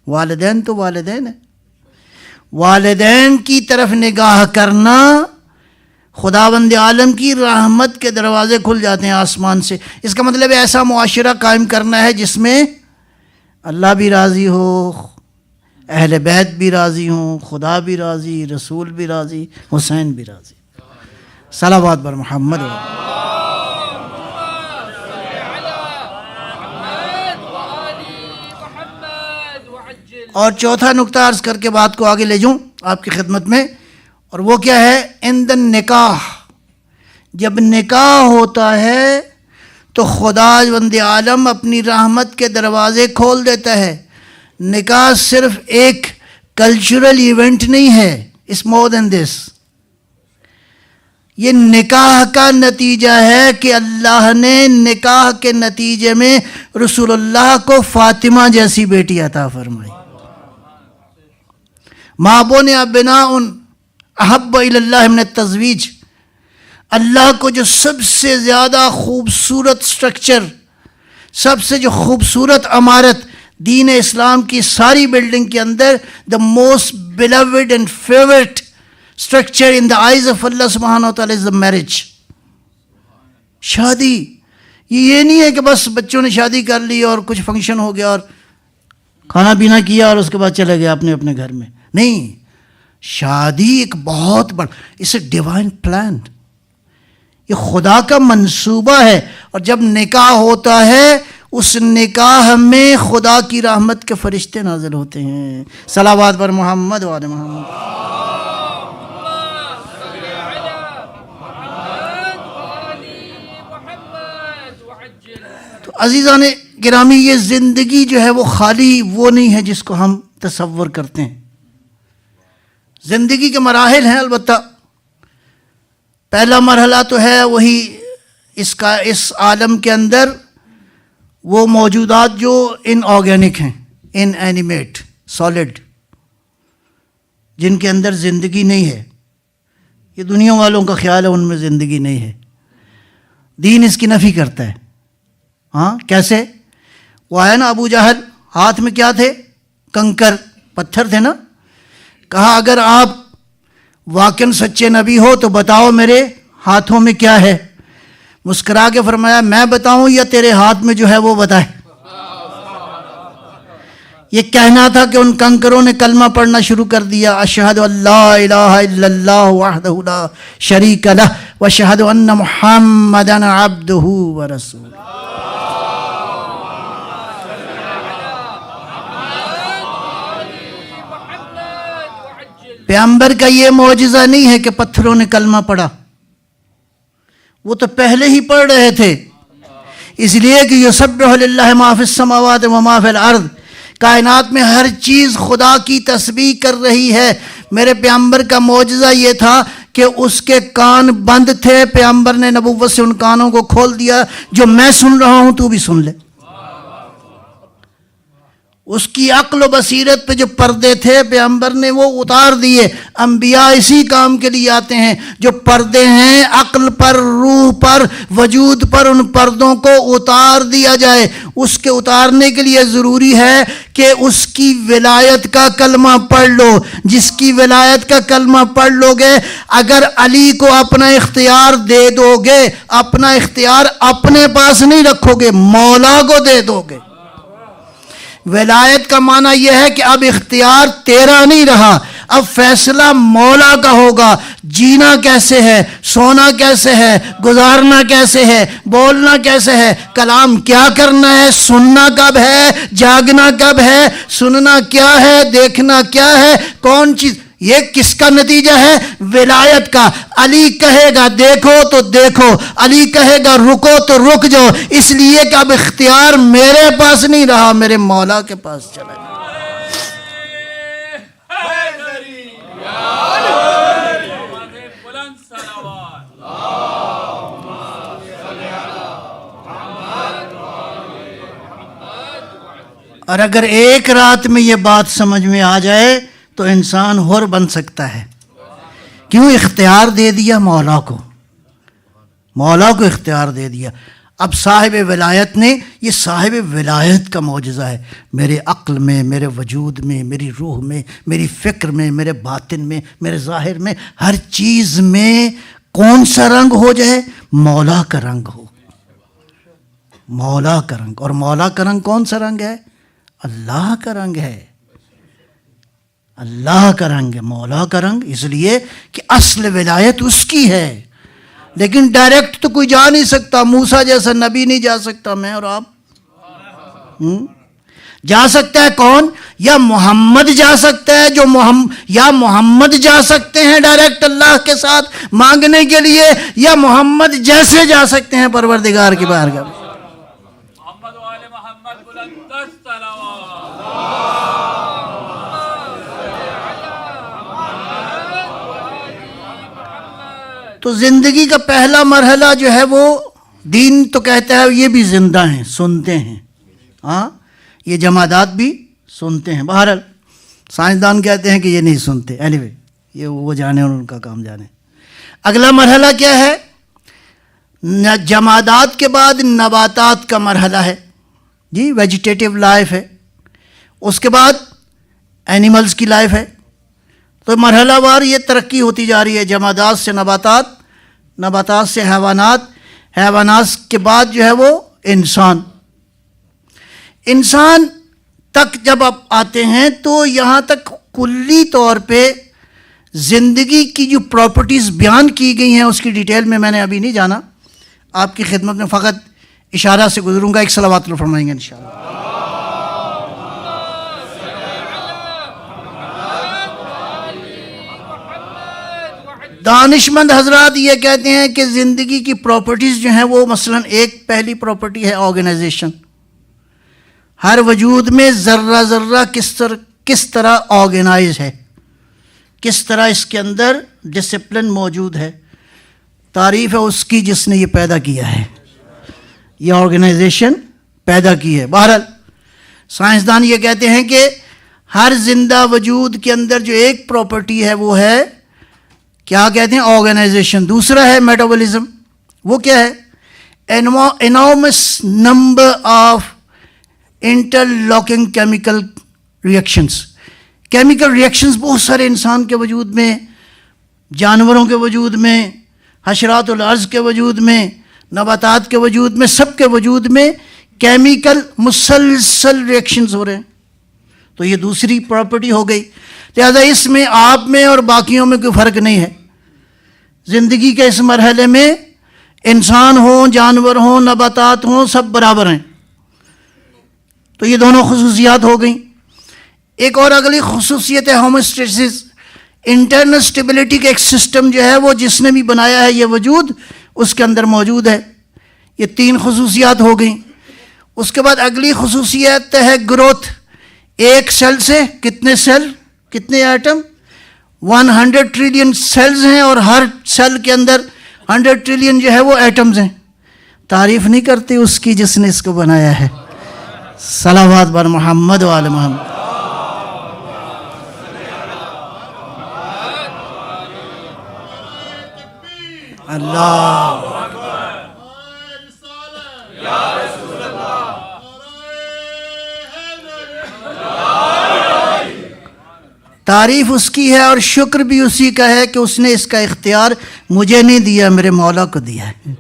والدین تو والدین ہیں. والدین کی طرف نگاہ کرنا، خداوند عالم کی رحمت کے دروازے کھل جاتے ہیں آسمان سے. اس کا مطلب ایسا معاشرہ قائم کرنا ہے جس میں اللہ بھی راضی ہو، اہل بیت بھی راضی ہوں، خدا بھی راضی، رسول بھی راضی، حسین بھی راضی. صلوات بر محمد. اور چوتھا نقطہ عرض کر کے بات کو آگے لے جاؤں آپ کی خدمت میں، اور وہ کیا ہے؟ عند النکاح، جب نکاح ہوتا ہے تو خدا وند عالم اپنی رحمت کے دروازے کھول دیتا ہے. نکاح صرف ایک کلچرل ایونٹ نہیں ہے، اٹس مور دین دس. یہ نکاح کا نتیجہ ہے کہ اللہ نے نکاح کے نتیجے میں رسول اللہ کو فاطمہ جیسی بیٹی عطا فرمائی. ما بنی بناء احب الی اللہ من التزویج. اللہ کو جو سب سے زیادہ خوبصورت سٹرکچر، سب سے جو خوبصورت عمارت دین اسلام کی ساری بلڈنگ کے اندر، the most beloved and favorite structure in the eyes of Allah subhanahu wa ta'ala is the marriage. شادی یہ نہیں ہے کہ بس بچوں نے شادی کر لی اور کچھ فنکشن ہو گیا اور کھانا پینا کیا اور اس کے بعد چلے گئے اپنے اپنے گھر میں. نہیں، شادی ایک بہت بڑا، اس ڈیوائن پلان، یہ خدا کا منصوبہ ہے. اور جب نکاح ہوتا ہے اس نکاح میں خدا کی رحمت کے فرشتے نازل ہوتے ہیں. صلوات پر محمد و آل محمد. تو عزیزان گرامی، یہ زندگی جو ہے وہ خالی وہ نہیں ہے جس کو ہم تصور کرتے ہیں. زندگی کے مراحل ہیں. البتہ پہلا مرحلہ تو ہے وہی اس عالم کے اندر وہ موجودات جو ان آرگینک ہیں، ان اینیمیٹ سالڈ، جن کے اندر زندگی نہیں ہے. یہ دنیا والوں کا خیال ہے ان میں زندگی نہیں ہے. دین اس کی نفی کرتا ہے. ہاں کیسے؟ وہ آیا نا ابو جہل، ہاتھ میں کیا تھے؟ کنکر، پتھر تھے نا. کہا اگر آپ واقعاً سچے نبی ہو تو بتاؤ میرے ہاتھوں میں کیا ہے. مسکرا کے فرمایا میں بتاؤں یا تیرے ہاتھ میں جو ہے وہ بتائے. یہ کہنا تھا کہ ان کنکروں نے کلمہ پڑھنا شروع کر دیا. اشہد ان لا الہ الا اللہ وحدہ لا شریک لہ واشہد ان محمدا عبدہ ورسولہ. پیغمبر کا یہ معجزہ نہیں ہے کہ پتھروں نے کلمہ پڑھا، وہ تو پہلے ہی پڑھ رہے تھے. اس لیے کہ یسبح للہ ما فی السماوات و ما فی الارض، کائنات میں ہر چیز خدا کی تسبیح کر رہی ہے. میرے پیغمبر کا معجزہ یہ تھا کہ اس کے کان بند تھے، پیغمبر نے نبوت سے ان کانوں کو کھول دیا. جو میں سن رہا ہوں تو بھی سن لے. اس کی عقل و بصیرت پہ جو پردے تھے پیغمبر نے وہ اتار دیے. انبیاء اسی کام کے لیے آتے ہیں. جو پردے ہیں عقل پر، روح پر، وجود پر، ان پردوں کو اتار دیا جائے. اس کے اتارنے کے لیے ضروری ہے کہ اس کی ولایت کا کلمہ پڑھ لو. جس کی ولایت کا کلمہ پڑھ لو گے، اگر علی کو اپنا اختیار دے دو گے، اپنا اختیار اپنے پاس نہیں رکھو گے، مولا کو دے دو گے. ولایت کا معنی یہ ہے کہ اب اختیار تیرا نہیں رہا، اب فیصلہ مولا کا ہوگا. جینا کیسے ہے، سونا کیسے ہے، گزارنا کیسے ہے، بولنا کیسے ہے، کلام کیا کرنا ہے، سننا کب ہے، جاگنا کب ہے، سننا کیا ہے، دیکھنا کیا ہے، کون چیز. یہ کس کا نتیجہ ہے؟ ولایت کا. علی کہے گا دیکھو تو دیکھو، علی کہے گا رکو تو رک جاؤ. اس لیے کہ اب اختیار میرے پاس نہیں رہا، میرے مولا کے پاس چلا گیا. اور اگر ایک رات میں یہ بات سمجھ میں آ جائے تو انسان حر بن سکتا ہے. کیوں؟ اختیار دے دیا مولا کو، مولا کو اختیار دے دیا. اب صاحب ولایت نے، یہ صاحب ولایت کا معجزہ ہے. میرے عقل میں، میرے وجود میں، میری روح میں، میری فکر میں، میرے باطن میں، میرے ظاہر میں، ہر چیز میں کون سا رنگ ہو جائے؟ مولا کا رنگ ہو. مولا کا رنگ. اور مولا کا رنگ کون سا رنگ ہے؟ اللہ کا رنگ ہے. اللہ کا رنگ ہے، مولا کا رنگ. اس لیے کہ اصل ولایت اس کی ہے. لیکن ڈائریکٹ تو کوئی جا نہیں سکتا. موسیٰ جیسا نبی نہیں جا سکتا، میں اور آپ. جا سکتا ہے کون؟ یا محمد جا سکتا ہے، جو یا محمد جا سکتے ہیں ڈائریکٹ اللہ کے ساتھ مانگنے کے لیے، یا محمد جیسے جا سکتے ہیں پروردگار کی بارگاہ میں. محمد و آل محمد بلند صلوات. تو زندگی کا پہلا مرحلہ جو ہے وہ دین تو کہتا ہے یہ بھی زندہ ہیں، سنتے ہیں. ہاں یہ جمادات بھی سنتے ہیں. بہرحال سائنسدان کہتے ہیں کہ یہ نہیں سنتے. anyway یہ وہ جانے اور ان کا کام جانے. اگلا مرحلہ کیا ہے؟ جمادات کے بعد نباتات کا مرحلہ ہے جی، ویجیٹیٹو لائف ہے. اس کے بعد اینیملز کی لائف ہے. تو مرحلہ وار یہ ترقی ہوتی جا رہی ہے، جمادات سے نباتات، نباتات سے حیوانات، حیوانات کے بعد جو ہے وہ انسان. انسان تک جب آپ آتے ہیں تو یہاں تک کلی طور پہ زندگی کی جو پراپرٹیز بیان کی گئی ہیں اس کی ڈیٹیل میں نے ابھی نہیں جانا. آپ کی خدمت میں فقط اشارہ سے گزروں گا. ایک صلوات فرمائیں گے انشاءاللہ. دانش مند حضرات یہ کہتے ہیں کہ زندگی کی پراپرٹیز جو ہیں وہ مثلا ایک پہلی پراپرٹی ہے آرگنائزیشن. ہر وجود میں ذرہ ذرہ کس طرح آرگنائز ہے، کس طرح اس کے اندر ڈسپلن موجود ہے. تعریف ہے اس کی جس نے یہ پیدا کیا ہے، یہ آرگنائزیشن پیدا کی ہے. بہرحال سائنسدان یہ کہتے ہیں کہ ہر زندہ وجود کے اندر جو ایک پراپرٹی ہے وہ ہے کیا کہتے ہیں؟ آرگنائزیشن. دوسرا ہے میٹابولزم. وہ کیا ہے؟ Enormous number of interlocking chemical reactions. Chemical reactions بہت سارے انسان کے وجود میں، جانوروں کے وجود میں، حشرات الارض کے وجود میں، نباتات کے وجود میں، سب کے وجود میں کیمیکل مسلسل ریئیکشنز ہو رہے ہیں. تو یہ دوسری پراپرٹی ہو گئی. لہذا اس میں آپ میں اور باقیوں میں کوئی فرق نہیں ہے. زندگی کے اس مرحلے میں انسان ہوں، جانور ہوں، نباتات ہوں، سب برابر ہیں. تو یہ دونوں خصوصیات ہو گئیں. ایک اور اگلی خصوصیت ہے ہوموسٹیسس. انٹرنل اسٹیبلٹی کا ایک سسٹم جو ہے وہ جس نے بھی بنایا ہے یہ وجود اس کے اندر موجود ہے. یہ تین خصوصیات ہو گئیں. اس کے بعد اگلی خصوصیت ہے گروتھ. ایک سیل سے کتنے سیل، کتنے ایٹم؟ 100 ٹریلین سیلز ہیں اور ہر سیل کے اندر 100 ٹریلین جو ہے وہ ایٹمز ہیں. تعریف نہیں کرتے اس کی جس نے اس کو بنایا ہے. صلوات بر محمد و آل محمد. اللہ تعریف اس کی ہے اور شکر بھی اسی کا ہے کہ اس نے اس کا اختیار مجھے نہیں دیا، میرے مولا کو دیا ہے.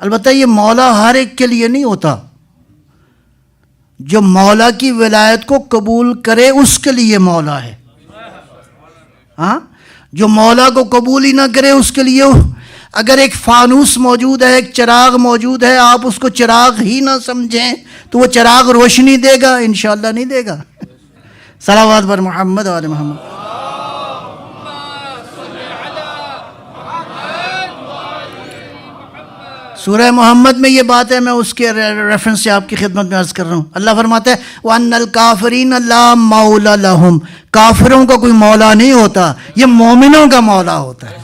البتہ یہ مولا ہر ایک کے لیے نہیں ہوتا. جو مولا کی ولایت کو قبول کرے اس کے لیے مولا ہے. ہاں جو مولا کو قبول ہی نہ کرے اس کے لیے، اگر ایک فانوس موجود ہے، ایک چراغ موجود ہے، آپ اس کو چراغ ہی نہ سمجھیں تو وہ چراغ روشنی دے گا؟ انشاءاللہ نہیں دے گا. صلوات بر محمد و آل محمد. سورہ محمد میں یہ بات ہے، میں اس کے ریفرنس سے آپ کی خدمت میں عرض کر رہا ہوں. اللہ فرماتا ہے وَأَنَّ الْكَافِرِينَ لَا مَوْلَ لَهُمْ. کافروں کا کوئی مولا نہیں ہوتا، یہ مومنوں کا مولا ہوتا ہے.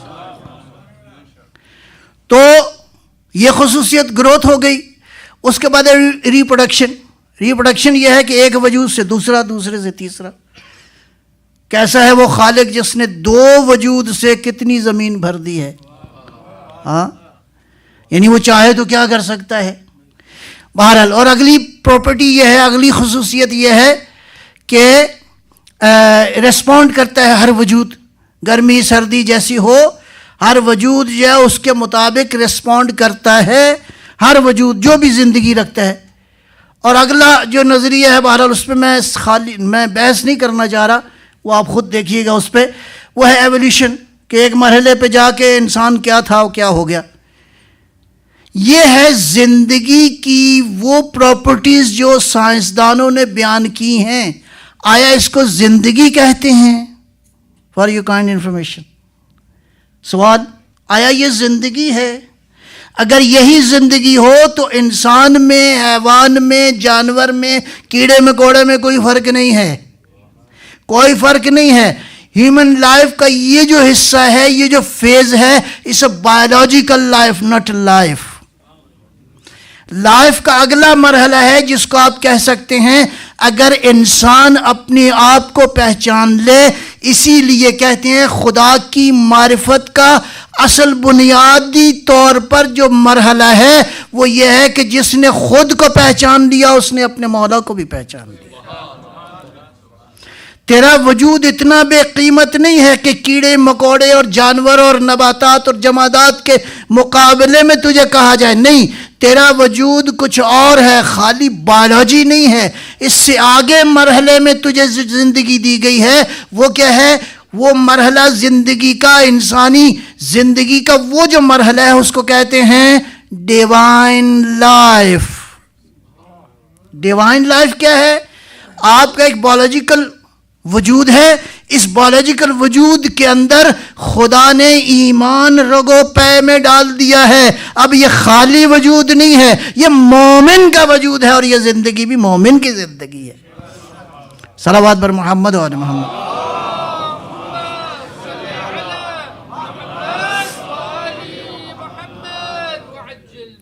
تو یہ خصوصیت گروتھ ہو گئی. اس کے بعد ریپروڈکشن. ریپروڈکشن یہ ہے کہ ایک وجود سے دوسرا، دوسرے سے تیسرا. کیسا ہے وہ خالق جس نے دو وجود سے کتنی زمین بھر دی ہے. ہاں یعنی وہ چاہے تو کیا کر سکتا ہے. بہرحال اور اگلی پراپرٹی یہ ہے، اگلی خصوصیت یہ ہے کہ ریسپونڈ کرتا ہے ہر وجود. گرمی سردی جیسی ہو، ہر وجود جو ہے اس کے مطابق ریسپونڈ کرتا ہے. ہر وجود جو بھی زندگی رکھتا ہے. اور اگلا جو نظریہ ہے، بہرحال اس پہ میں بحث نہیں کرنا چاہ رہا، وہ آپ خود دیکھیے گا اس پہ. وہ ہے ایولیوشن، کہ ایک مرحلے پہ جا کے انسان کیا تھا وہ کیا ہو گیا. یہ ہے زندگی کی وہ پراپرٹیز جو سائنسدانوں نے بیان کی ہیں. آیا اس کو زندگی کہتے ہیں؟ For your kind information. سوال، آیا یہ زندگی ہے؟ اگر یہی زندگی ہو تو انسان میں، حیوان میں، جانور میں، کیڑے مکوڑے میں کوئی فرق نہیں ہے. کوئی فرق نہیں ہے. ہیومن لائف کا یہ جو حصہ ہے، یہ جو فیز ہے، اس biological life, not life. Life کا اگلا مرحلہ ہے جس کو آپ کہہ سکتے ہیں اگر انسان اپنے آپ کو پہچان لے. اسی لیے کہتے ہیں خدا کی معرفت کا اصل بنیادی طور پر جو مرحلہ ہے وہ یہ ہے کہ جس نے خود کو پہچان لیا اس نے اپنے مولا کو بھی پہچان لیا. تیرا وجود اتنا بے قیمت نہیں ہے کہ کیڑے مکوڑے اور جانور اور نباتات اور جمادات کے مقابلے میں تجھے کہا جائے. نہیں، تیرا وجود کچھ اور ہے، خالی بایولوجی نہیں ہے. اس سے آگے مرحلے میں تجھے زندگی دی گئی ہے. وہ کیا ہے؟ وہ مرحلہ زندگی کا، انسانی زندگی کا وہ جو مرحلہ ہے اس کو کہتے ہیں ڈیوائن لائف. ڈیوائن لائف کیا ہے؟ آپ کا ایک بایولوجیکل وجود ہے. اس بایولوجیکل وجود کے اندر خدا نے ایمان رگو پے میں ڈال دیا ہے. اب یہ خالی وجود نہیں ہے، یہ مومن کا وجود ہے، اور یہ زندگی بھی مومن کی زندگی ہے. صلوات بر محمد و آل محمد.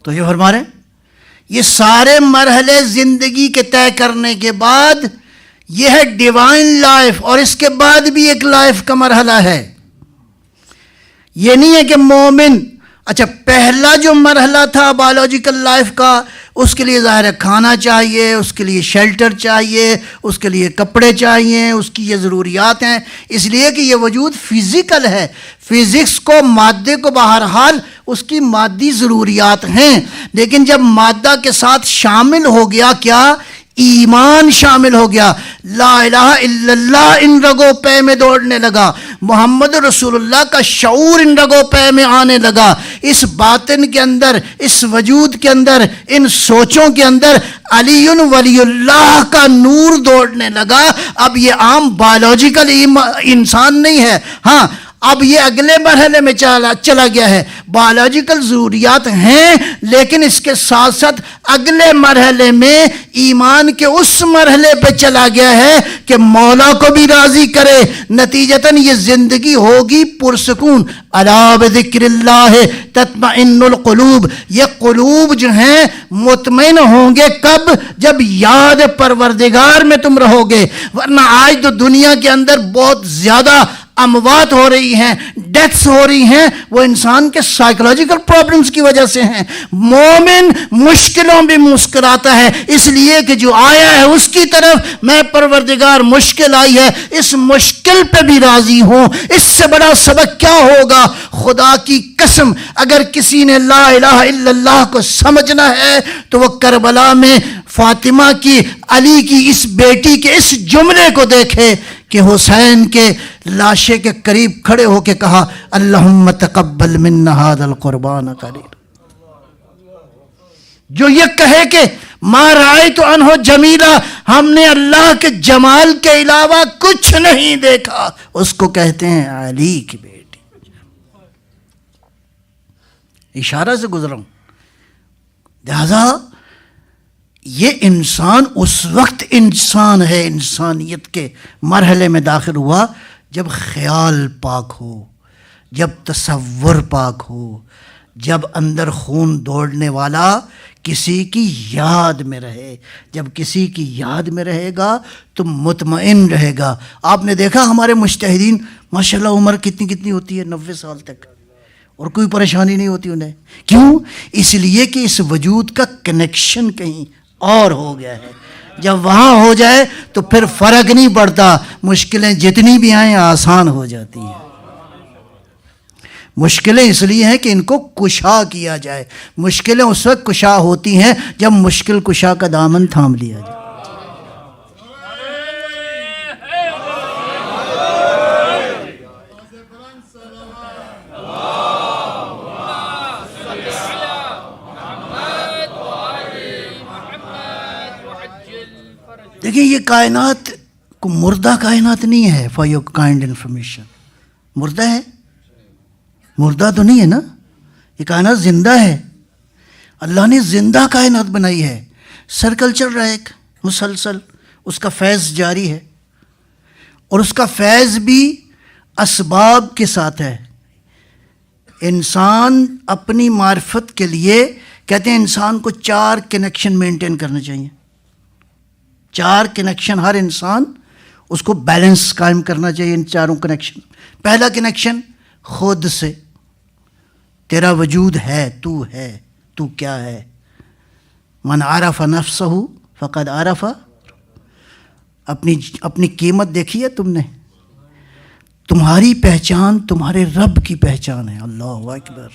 تو یہ فرما رہے ہیں یہ سارے مرحلے زندگی کے طے کرنے کے بعد یہ ہے ڈیوائن لائف. اور اس کے بعد بھی ایک لائف کا مرحلہ ہے. یہ نہیں ہے کہ مومن، اچھا پہلا جو مرحلہ تھا بایولوجیکل لائف کا، اس کے لیے ظاہر ہے کھانا چاہیے، اس کے لیے شیلٹر چاہیے، اس کے لیے کپڑے چاہیے، اس کی یہ ضروریات ہیں. اس لیے کہ یہ وجود فزیکل ہے. فزکس کو، مادے کو بہرحال اس کی مادی ضروریات ہیں. لیکن جب مادہ کے ساتھ شامل ہو گیا کیا؟ ایمان شامل ہو گیا. لا الہ الا اللہ ان رگو پے میں دوڑنے لگا. محمد رسول اللہ کا شعور ان رگو پے میں آنے لگا. اس باطن کے اندر، اس وجود کے اندر، ان سوچوں کے اندر علی ولی اللہ کا نور دوڑنے لگا. اب یہ عام بایولوجیکل انسان نہیں ہے. ہاں اب یہ اگلے مرحلے میں چلا گیا ہے. بایولوجیکل ضروریات ہیں لیکن اس کے ساتھ ساتھ اگلے مرحلے میں ایمان کے اس مرحلے پہ چلا گیا ہے کہ مولا کو بھی راضی کرے. نتیجتاً یہ زندگی ہوگی پرسکون. الا بذکر اللہ تطمئن القلوب. یہ قلوب جو ہیں مطمئن ہوں گے کب؟ جب یاد پروردگار میں تم رہو گے. ورنہ آج تو دنیا کے اندر بہت زیادہ اموات ہو رہی ہیں، ڈیتھس ہو رہی ہیں، وہ انسان کے سائیکولوجیکل پرابلمز کی وجہ سے ہیں. مومن مشکلوں بھی مسکراتا ہے اس لیے کہ جو آیا ہے اس کی طرف میں پروردگار مشکل آئی ہے، اس مشکل پہ بھی راضی ہوں. اس سے بڑا سبق کیا ہوگا؟ خدا کی قسم اگر کسی نے لا الہ الا اللہ کو سمجھنا ہے تو وہ کربلا میں فاطمہ کی، علی کی اس بیٹی کے اس جملے کو دیکھے کہ حسین کے لاشے کے قریب کھڑے ہو کے کہا اللہم تقبل منا ھذا القربان قلیل. جو یہ کہے کہ ما رأیت عنہ جمیلہ، ہم نے اللہ کے جمال کے علاوہ کچھ نہیں دیکھا، اس کو کہتے ہیں علی کی بیٹی. اشارہ سے گزرا ہوں. لہذا یہ انسان اس وقت انسان ہے، انسانیت کے مرحلے میں داخل ہوا جب خیال پاک ہو، جب تصور پاک ہو، جب اندر خون دوڑنے والا کسی کی یاد میں رہے. جب کسی کی یاد میں رہے گا تو مطمئن رہے گا. آپ نے دیکھا ہمارے مجتہدین ماشاءاللہ عمر کتنی ہوتی ہے، 90 سال تک، اور کوئی پریشانی نہیں ہوتی انہیں. کیوں؟ اس لیے کہ اس وجود کا کنیکشن کہیں اور ہو گیا ہے. جب وہاں ہو جائے تو پھر فرق نہیں پڑتا، مشکلیں جتنی بھی آئیں آسان ہو جاتی ہیں. مشکلیں اس لیے ہیں کہ ان کو کشا کیا جائے. مشکلیں اس وقت کشا ہوتی ہیں جب مشکل کشا کا دامن تھام لیا جائے. دیکھیں یہ کائنات کو مردہ کائنات نہیں ہے. فار یور کائنڈ انفارمیشن، مردہ ہے؟ مردہ تو نہیں ہے نا، یہ کائنات زندہ ہے. اللہ نے زندہ کائنات بنائی ہے. سرکل چل رہا ہے ایک مسلسل، اس کا فیض جاری ہے، اور اس کا فیض بھی اسباب کے ساتھ ہے. انسان اپنی معرفت کے لیے کہتے ہیں انسان کو 4 کنیکشن مینٹین کرنا چاہیے. 4 کنیکشن ہر انسان اس کو بیلنس قائم کرنا چاہیے. ان 4 کنیکشن، پہلا کنیکشن خود سے، تیرا وجود ہے، تو کیا ہے. من عرف نفسہ فقد عرف، اپنی قیمت دیکھی ہے تم نے؟ تمہاری پہچان تمہارے رب کی پہچان ہے. اللہ اکبر.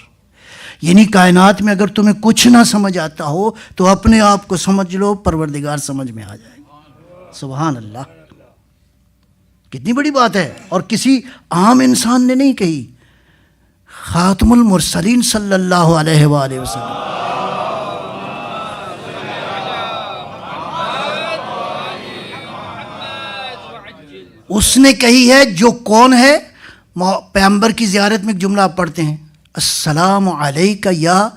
یعنی کائنات میں اگر تمہیں کچھ نہ سمجھ آتا ہو تو اپنے آپ کو سمجھ لو، پروردگار سمجھ میں آ جائے گا. سبحان اللہ، کتنی بڑی بات ہے. اور کسی عام انسان نے نہیں کہی، خاتم المرسلین صلی اللہ علیہ وآلہ وسلم. اس نے کہی ہے. جو کون ہے؟ پیغمبر کی زیارت میں ایک جملہ آپ پڑھتے ہیں، السلام علیک یا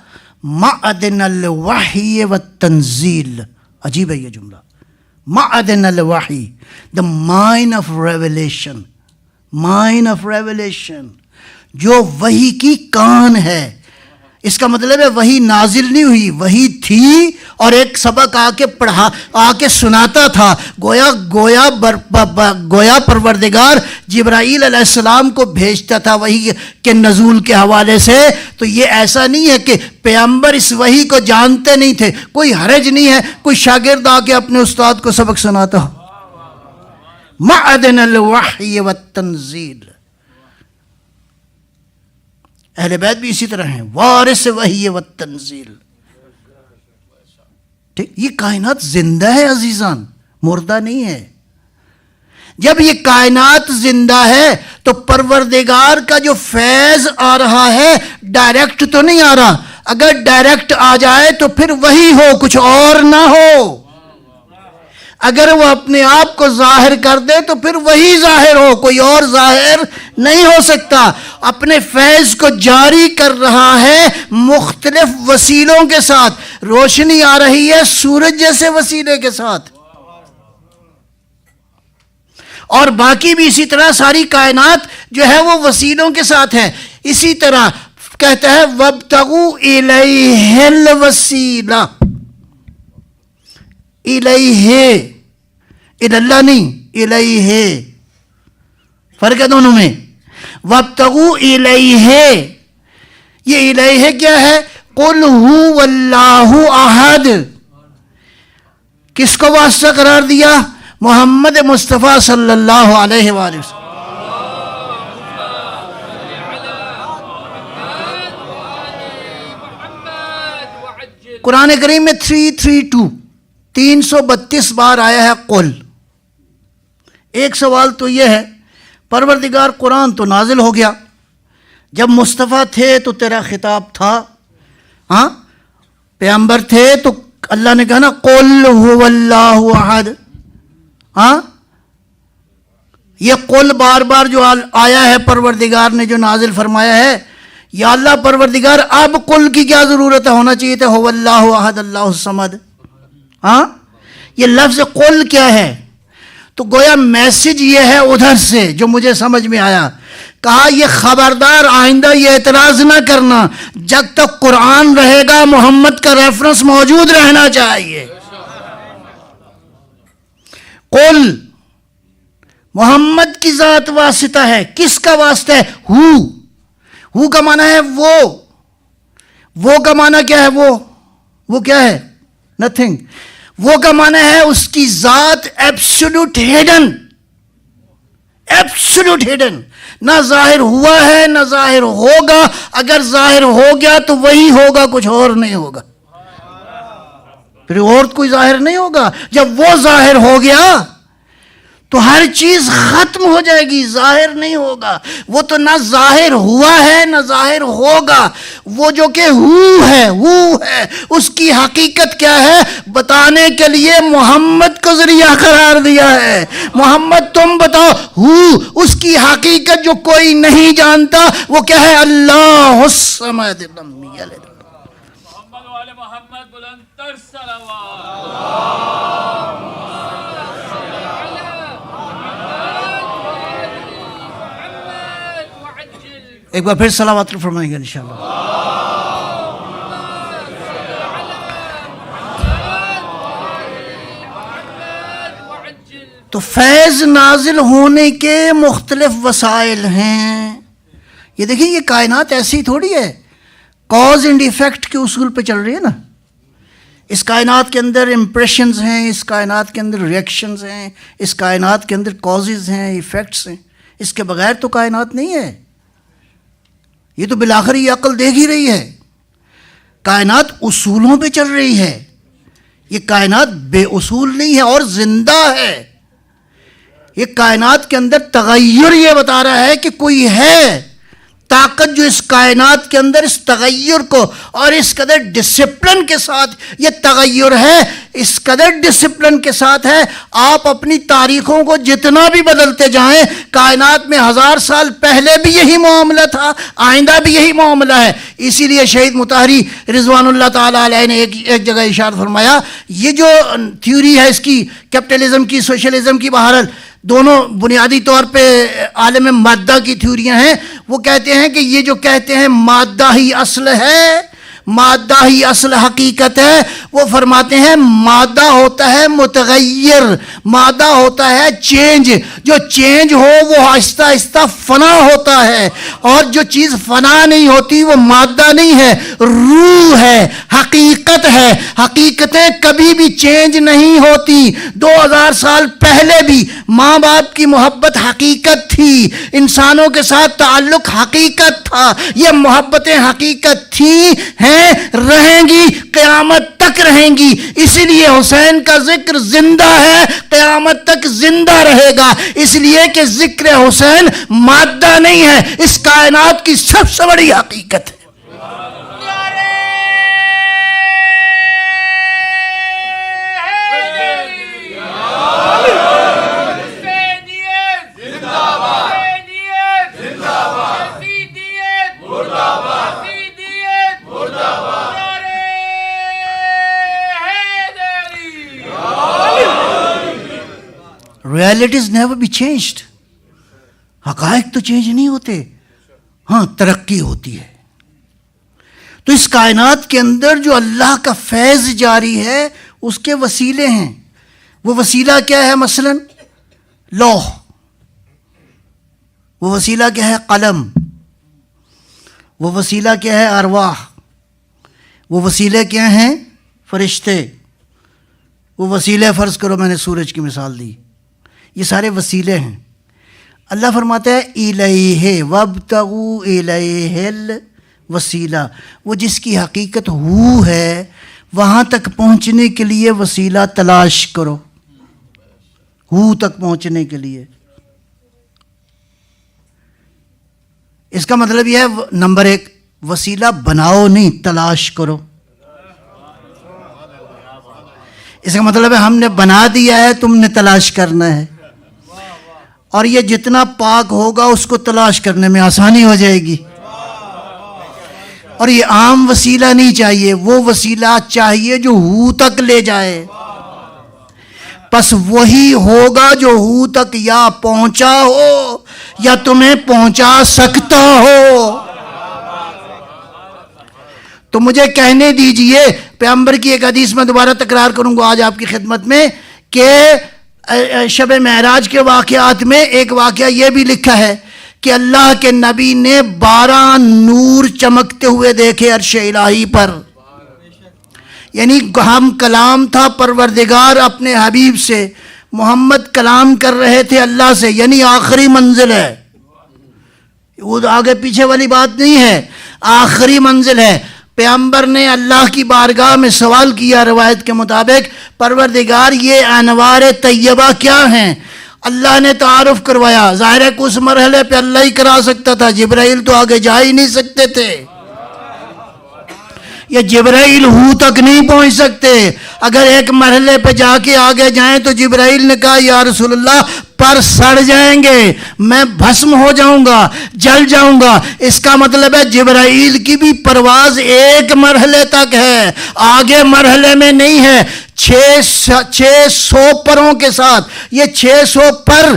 معدن الوحی والتنزیل. عجیب ہے یہ جملہ، معدن الوحی، the mine of revelation، mine of revelation، جو وحی کی کان ہے. اس کا مطلب ہے وحی نازل نہیں ہوئی، وحی تھی اور ایک سبق آ کے سناتا تھا. گویا پروردگار جبرائیل علیہ السلام کو بھیجتا تھا وحی کے نزول کے حوالے سے. تو یہ ایسا نہیں ہے کہ پیغمبر اس وحی کو جانتے نہیں تھے. کوئی حرج نہیں ہے کوئی شاگرد آ کے اپنے استاد کو سبق سناتا ہو. معدن الوحی والتنزیل. اہل بیت بھی اسی طرح ہیں، وارث وحی والتنزیل. ٹھیک، یہ کائنات زندہ ہے عزیزان، مردہ نہیں ہے. جب یہ کائنات زندہ ہے تو پروردگار کا جو فیض آ رہا ہے ڈائریکٹ تو نہیں آ رہا. اگر ڈائریکٹ آ جائے تو پھر وہی ہو، کچھ اور نہ ہو. اگر وہ اپنے آپ کو ظاہر کر دے تو پھر وہی ظاہر ہو، کوئی اور ظاہر نہیں ہو سکتا. اپنے فیض کو جاری کر رہا ہے مختلف وسیلوں کے ساتھ. روشنی آ رہی ہے سورج جیسے وسیلے کے ساتھ، اور باقی بھی اسی طرح ساری کائنات جو ہے وہ وسیلوں کے ساتھ ہے. اسی طرح کہتا ہے وَابْتَغُوا إِلَيْهِ الْوَسِيلَةَ. الیہ، اللہ نہیں، الیہ، فرق ہے دونوں میں. وابتغوا الیہ، یہ الیہ کیا ہے؟ قل هو اللہ احد. کس کو واسطہ قرار دیا؟ محمد مصطفیٰ صلی اللہ علیہ وآلہ وسلم. قرآن کریم میں 332 بار آیا ہے قل. ایک سوال تو یہ ہے، پروردگار قرآن تو نازل ہو گیا، جب مصطفیٰ تھے تو تیرا خطاب تھا، ہاں پیغمبر تھے تو اللہ نے کہا نا قل هو اللہ احد. ہاں یہ قل بار بار جو آیا ہے پروردگار نے جو نازل فرمایا ہے، یا اللہ پروردگار اب قل کی کیا ضرورت ہے؟ ہونا چاہیے تھا هو اللہ احد اللہ الصمد. ہاں یہ لفظ قل کیا ہے؟ تو گویا میسج یہ ہے ادھر سے جو مجھے سمجھ میں آیا. کہا یہ خبردار آئندہ یہ اعتراض نہ کرنا، جب تک قرآن رہے گا محمد کا ریفرنس موجود رہنا چاہیے. قل محمد کی ذات واسطہ ہے. کس کا واسطہ ہے؟ ہو کا معنی ہے وہ کا معنی کیا ہے؟ وہ کیا ہے؟ نتھنگ. وہ کا معنی ہے اس کی ذات ایبسولوٹ ہڈن، نہ ظاہر ہوا ہے نہ ظاہر ہوگا. اگر ظاہر ہو گیا تو وہی ہوگا، کچھ اور نہیں ہوگا. پھر اور کوئی ظاہر نہیں ہوگا. جب وہ ظاہر ہو گیا تو ہر چیز ختم ہو جائے گی، ظاہر نہیں ہوگا. وہ تو نہ ظاہر ہوا ہے نہ ظاہر ہوگا. وہ جو کہ ہو ہے اس کی حقیقت کیا ہے بتانے کے لیے محمد کو ذریعہ قرار دیا ہے. محمد تم بتاؤ ہو، اس کی حقیقت جو کوئی نہیں جانتا وہ کیا ہے؟ اللہ الصمد لم یلد. محمد و آل محمد بلند تر صلوات. ایک بار پھر صلوات فرمائیں گے انشاءاللہ. تو فیض نازل ہونے کے مختلف وسائل ہیں. یہ دیکھیں یہ کائنات ایسی تھوڑی ہے کاز اینڈ ایفیکٹ کے اصول پہ چل رہی ہے نا. اس کائنات کے اندر امپریشنز ہیں، اس کائنات کے اندر ریئیکشنز ہیں، اس کائنات کے اندر کازز ہیں، ایفیکٹس ہیں. اس کے بغیر تو کائنات نہیں ہے. یہ تو بالآخر یہ عقل دیکھ ہی رہی ہے. کائنات اصولوں پہ چل رہی ہے. یہ کائنات بے اصول نہیں ہے اور زندہ ہے. یہ کائنات کے اندر تغیر یہ بتا رہا ہے کہ کوئی ہے طاقت جو اس کائنات کے اندر اس تغیر کو، اور اس قدر ڈسپلن کے ساتھ یہ تغیر ہے، اس قدر ڈسپلن کے ساتھ ہے. آپ اپنی تاریخوں کو جتنا بھی بدلتے جائیں، کائنات میں 1000 سال پہلے بھی یہی معاملہ تھا، آئندہ بھی یہی معاملہ ہے. اسی لیے شہید مطہری رضوان اللہ تعالیٰ علیہ نے ایک جگہ ارشاد فرمایا، یہ جو تھیوری ہے اس کی، کیپٹلزم کی، سوشلزم کی، بہرحال دونوں بنیادی طور پہ عالم مادہ کی تھیوریاں ہیں. وہ کہتے ہیں کہ یہ جو کہتے ہیں مادہ ہی اصل ہے، مادہ ہی اصل حقیقت ہے، وہ فرماتے ہیں مادہ ہوتا ہے متغیر، مادہ ہوتا ہے چینج. جو چینج ہو وہ آہستہ آہستہ فنا ہوتا ہے، اور جو چیز فنا نہیں ہوتی وہ مادہ نہیں ہے، روح ہے، حقیقت ہے. حقیقتیں کبھی بھی چینج نہیں ہوتی. 2000 سال پہلے بھی ماں باپ کی محبت حقیقت تھی، انسانوں کے ساتھ تعلق حقیقت تھا. یہ محبتیں حقیقت تھی، ہیں، رہیں گی، قیامت تک رہیں گی. اسی لیے حسین کا ذکر زندہ ہے، قیامت تک زندہ رہے گا. اس لیے کہ ذکر حسین مادہ نہیں ہے، اس کائنات کی سب سے بڑی حقیقت ہے. Realities never be changed. حقائق تو چینج نہیں ہوتے، ہاں ترقی ہوتی ہے. تو اس کائنات کے اندر جو اللہ کا فیض جاری ہے اس کے وسیلے ہیں. وہ وسیلہ کیا ہے؟ مثلا لوح. وہ وسیلہ کیا ہے؟ قلم. وہ وسیلہ کیا ہے؟ ارواح. وہ وسیلے کیا ہیں؟ فرشتے. وہ وسیلے فرض کرو میں نے سورج کی مثال دی، یہ سارے وسیلے ہیں. اللہ فرماتا ہے الیہ وابتغوا الیہ الوسیلہ. وہ جس کی حقیقت ہو ہے وہاں تک پہنچنے کے لیے وسیلہ تلاش کرو، ہو تک پہنچنے کے لیے. اس کا مطلب یہ ہے نمبر 1 وسیلہ بناؤ نہیں، تلاش کرو. اس کا مطلب ہے ہم نے بنا دیا ہے، تم نے تلاش کرنا ہے. اور یہ جتنا پاک ہوگا اس کو تلاش کرنے میں آسانی ہو جائے گی. اور یہ عام وسیلہ نہیں چاہیے، وہ وسیلہ چاہیے جو ہو تک لے جائے. پس وہی ہوگا جو ہو تک یا پہنچا ہو یا تمہیں پہنچا سکتا ہو. تو مجھے کہنے دیجئے، پیغمبر کی ایک حدیث میں دوبارہ تکرار کروں گا آج آپ کی خدمت میں، کہ شب معراج کے واقعات میں ایک واقعہ یہ بھی لکھا ہے کہ اللہ کے نبی نے 12 نور چمکتے ہوئے دیکھے عرش الہی پر. یعنی ہم کلام تھا پروردگار اپنے حبیب سے، محمد کلام کر رہے تھے اللہ سے، یعنی آخری منزل ہے، وہ آگے پیچھے والی بات نہیں ہے، آخری منزل ہے. پیغمبر نے اللہ کی بارگاہ میں سوال کیا روایت کے مطابق، پروردگار یہ انوار طیبہ کیا ہیں؟ اللہ نے تعارف کروایا. ظاہر ہے کہ اس مرحلے پہ اللہ ہی کرا سکتا تھا, جبرائیل تو آگے جا ہی نہیں سکتے تھے. یہ جبرائیل ہو تک نہیں پہنچ سکتے. اگر ایک مرحلے پہ جا کے آگے جائیں تو جبرائیل نے کہا یا رسول اللہ پر سڑ جائیں گے, میں بھسم ہو جاؤں گا, جل جاؤں گا. اس کا مطلب ہے جبرائیل کی بھی پرواز ایک مرحلے تک ہے, آگے مرحلے میں نہیں ہے. 600 پروں کے ساتھ. یہ 600 پر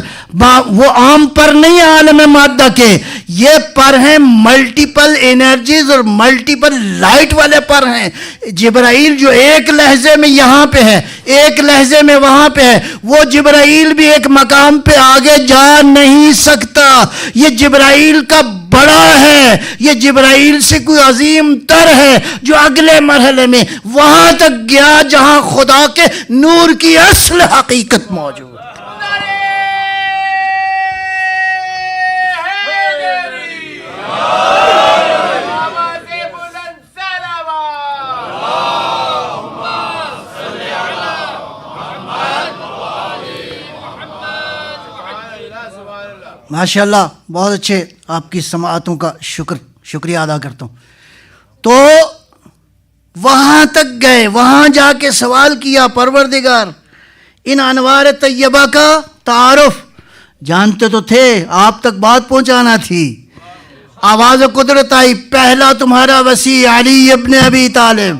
وہ عام پر نہیں ہے عالم مادہ کے, یہ پر ہیں ملٹیپل انرجیز اور ملٹیپل لائٹ والے پر ہیں. جبرائیل جو ایک لحظے میں یہاں پہ ہے, ایک لحظے میں وہاں پہ ہے, وہ جبرائیل بھی ایک مقام پہ آگے جا نہیں سکتا. یہ جبرائیل کا بڑا ہے, یہ جبرائیل سے کوئی عظیم تر ہے جو اگلے مرحلے میں وہاں تک گیا جہاں خدا کے نور کی اصل حقیقت موجود. ماشاءاللہ, بہت اچھے, آپ کی سماعتوں کا شکریہ ادا کرتا ہوں. تو وہاں تک گئے, وہاں جا کے سوال کیا پروردگار ان انوار طیبہ کا تعارف جانتے تو تھے, آپ تک بات پہنچانا تھی. آواز قدرت آئی, پہلا تمہارا وسیع علی ابن ابی طالب.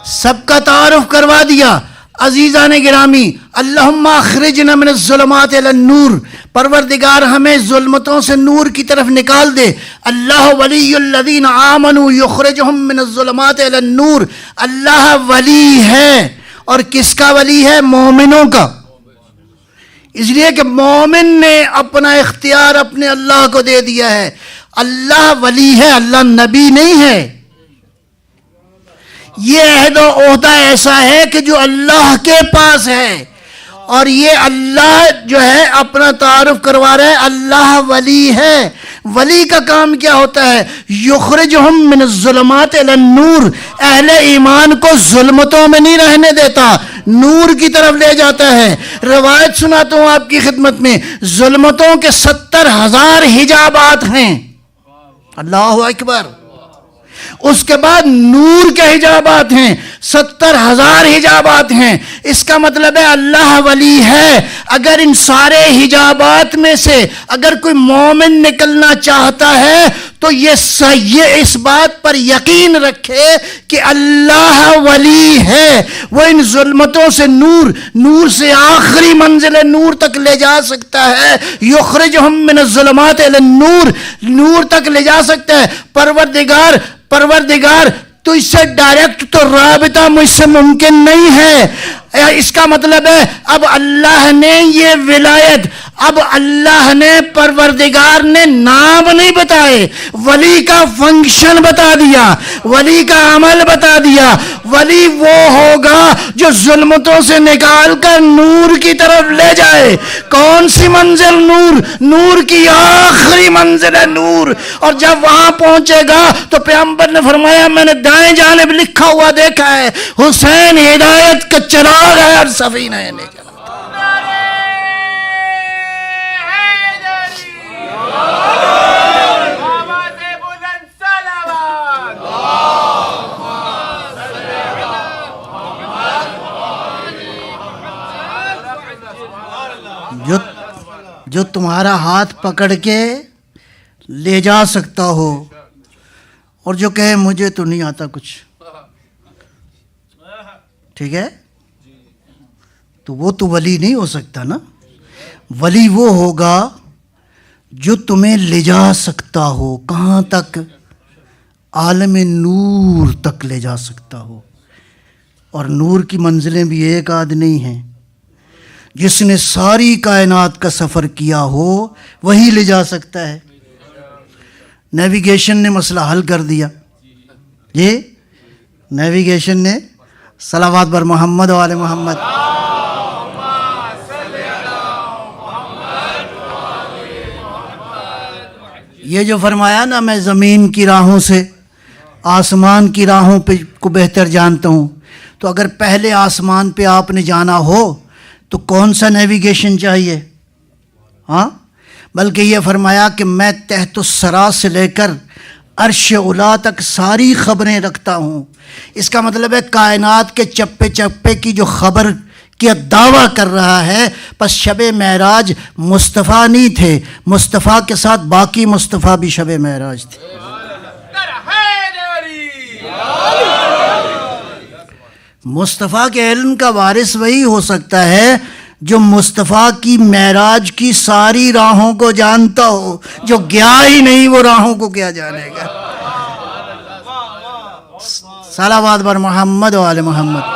سب کا تعارف کروا دیا. عزیزان گرامی, اللہم اخرجنا من الظلمات الی النور, پروردگار ہمیں ظلمتوں سے نور کی طرف نکال دے. اللہ ولی الذین آمنوا یخرجہم من الظلمات الی النور. اللہ ولی ہے, اور کس کا ولی ہے؟ مومنوں کا. اس لیے کہ مومن نے اپنا اختیار اپنے اللہ کو دے دیا ہے. اللہ ولی ہے, اللہ نبی نہیں ہے. یہ عہد و عہدہ ایسا ہے کہ جو اللہ کے پاس ہے, اور یہ اللہ جو ہے اپنا تعارف کروا رہا ہے, اللہ ولی ہے. ولی کا کام کیا ہوتا ہے؟ یخرجہم من الظلمات الی النور, اہل ایمان کو ظلمتوں میں نہیں رہنے دیتا, نور کی طرف لے جاتا ہے. روایت سناتا ہوں آپ کی خدمت میں, ظلمتوں کے 70,000 حجابات ہیں. اللہ اکبر. اس کے بعد نور کے حجابات ہیں, 70,000 حجابات ہیں. اس کا مطلب ہے اللہ ولی ہے. اگر ان سارے حجابات میں سے اگر کوئی مومن نکلنا چاہتا ہے تو یہ اس بات پر یقین رکھے کہ اللہ ولی ہے. وہ ان ظلمتوں سے نور سے آخری منزل نور تک لے جا سکتا ہے. یخرجہم من الظلمات الی النور, نور تک لے جا سکتا ہے. پروردگار تو اس سے ڈائریکٹ تو رابطہ مجھ سے ممکن نہیں ہے. اس کا مطلب ہے اب اللہ نے یہ ولایت, اب اللہ نے پروردگار نے نام نہیں بتائے, ولی کا فنکشن بتا دیا, ولی کا عمل بتا دیا. ولی وہ ہوگا جو ظلمتوں سے نکال کر نور کی طرف لے جائے. کون سی منزل؟ نور کی آخری منزل ہے نور. اور جب وہاں پہنچے گا تو پیغمبر نے فرمایا میں نے دائیں جانب لکھا ہوا دیکھا ہے, حسین ہدایت کا چراغ ہے اور سفینہ ہے نجات. جو تمہارا ہاتھ پکڑ کے لے جا سکتا ہو, اور جو کہے مجھے تو نہیں آتا کچھ, ٹھیک ہے, تو وہ تو ولی نہیں ہو سکتا نا. ولی وہ ہوگا جو تمہیں لے جا سکتا ہو. کہاں تک؟ عالم نور تک لے جا سکتا ہو. اور نور کی منزلیں بھی ایک آدھ نہیں ہیں. جس نے ساری کائنات کا سفر کیا ہو وہی لے جا سکتا ہے. نیویگیشن نے مسئلہ حل کر دیا. یہ نیویگیشن نے صلوات بر محمد و آل محمد. یہ جو فرمایا نا میں زمین کی راہوں سے آسمان کی راہوں پہ کو بہتر جانتا ہوں، تو اگر پہلے آسمان پہ آپ نے جانا ہو تو کون سا نیویگیشن چاہیے؟ ہاں، بلکہ یہ فرمایا کہ میں تحت الثری سے لے کر عرش اولا تک ساری خبریں رکھتا ہوں۔ اس کا مطلب ہے کائنات کے چپے چپے کی جو خبر کیا دعویٰ کر رہا ہے۔ پس شب معراج مصطفیٰ نہیں تھے، مصطفیٰ کے ساتھ باقی مصطفیٰ بھی شب معراج تھے۔ مصطفیٰ کے علم کا وارث وہی ہو سکتا ہے جو مصطفیٰ کی معراج کی ساری راہوں کو جانتا ہو، جو گیا ہی نہیں وہ راہوں کو کیا جانے گا۔ صلوات بر محمد و آل محمد۔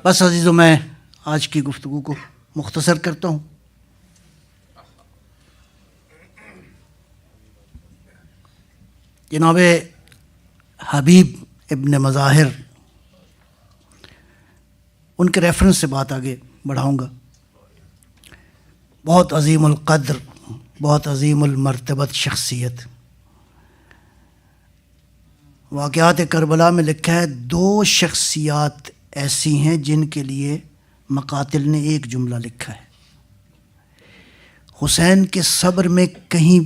بس عزیزو، میں آج کی گفتگو کو مختصر کرتا ہوں۔ جناب حبیب ابن مظاہر، ان کے ریفرنس سے بات آگے بڑھاؤں گا۔ بہت عظیم القدر، بہت عظیم المرتبت شخصیت۔ واقعات کربلا میں لکھا ہے 2 شخصیات ایسی ہیں جن کے لیے مقاتل نے ایک جملہ لکھا ہے۔ حسین کے صبر میں کہیں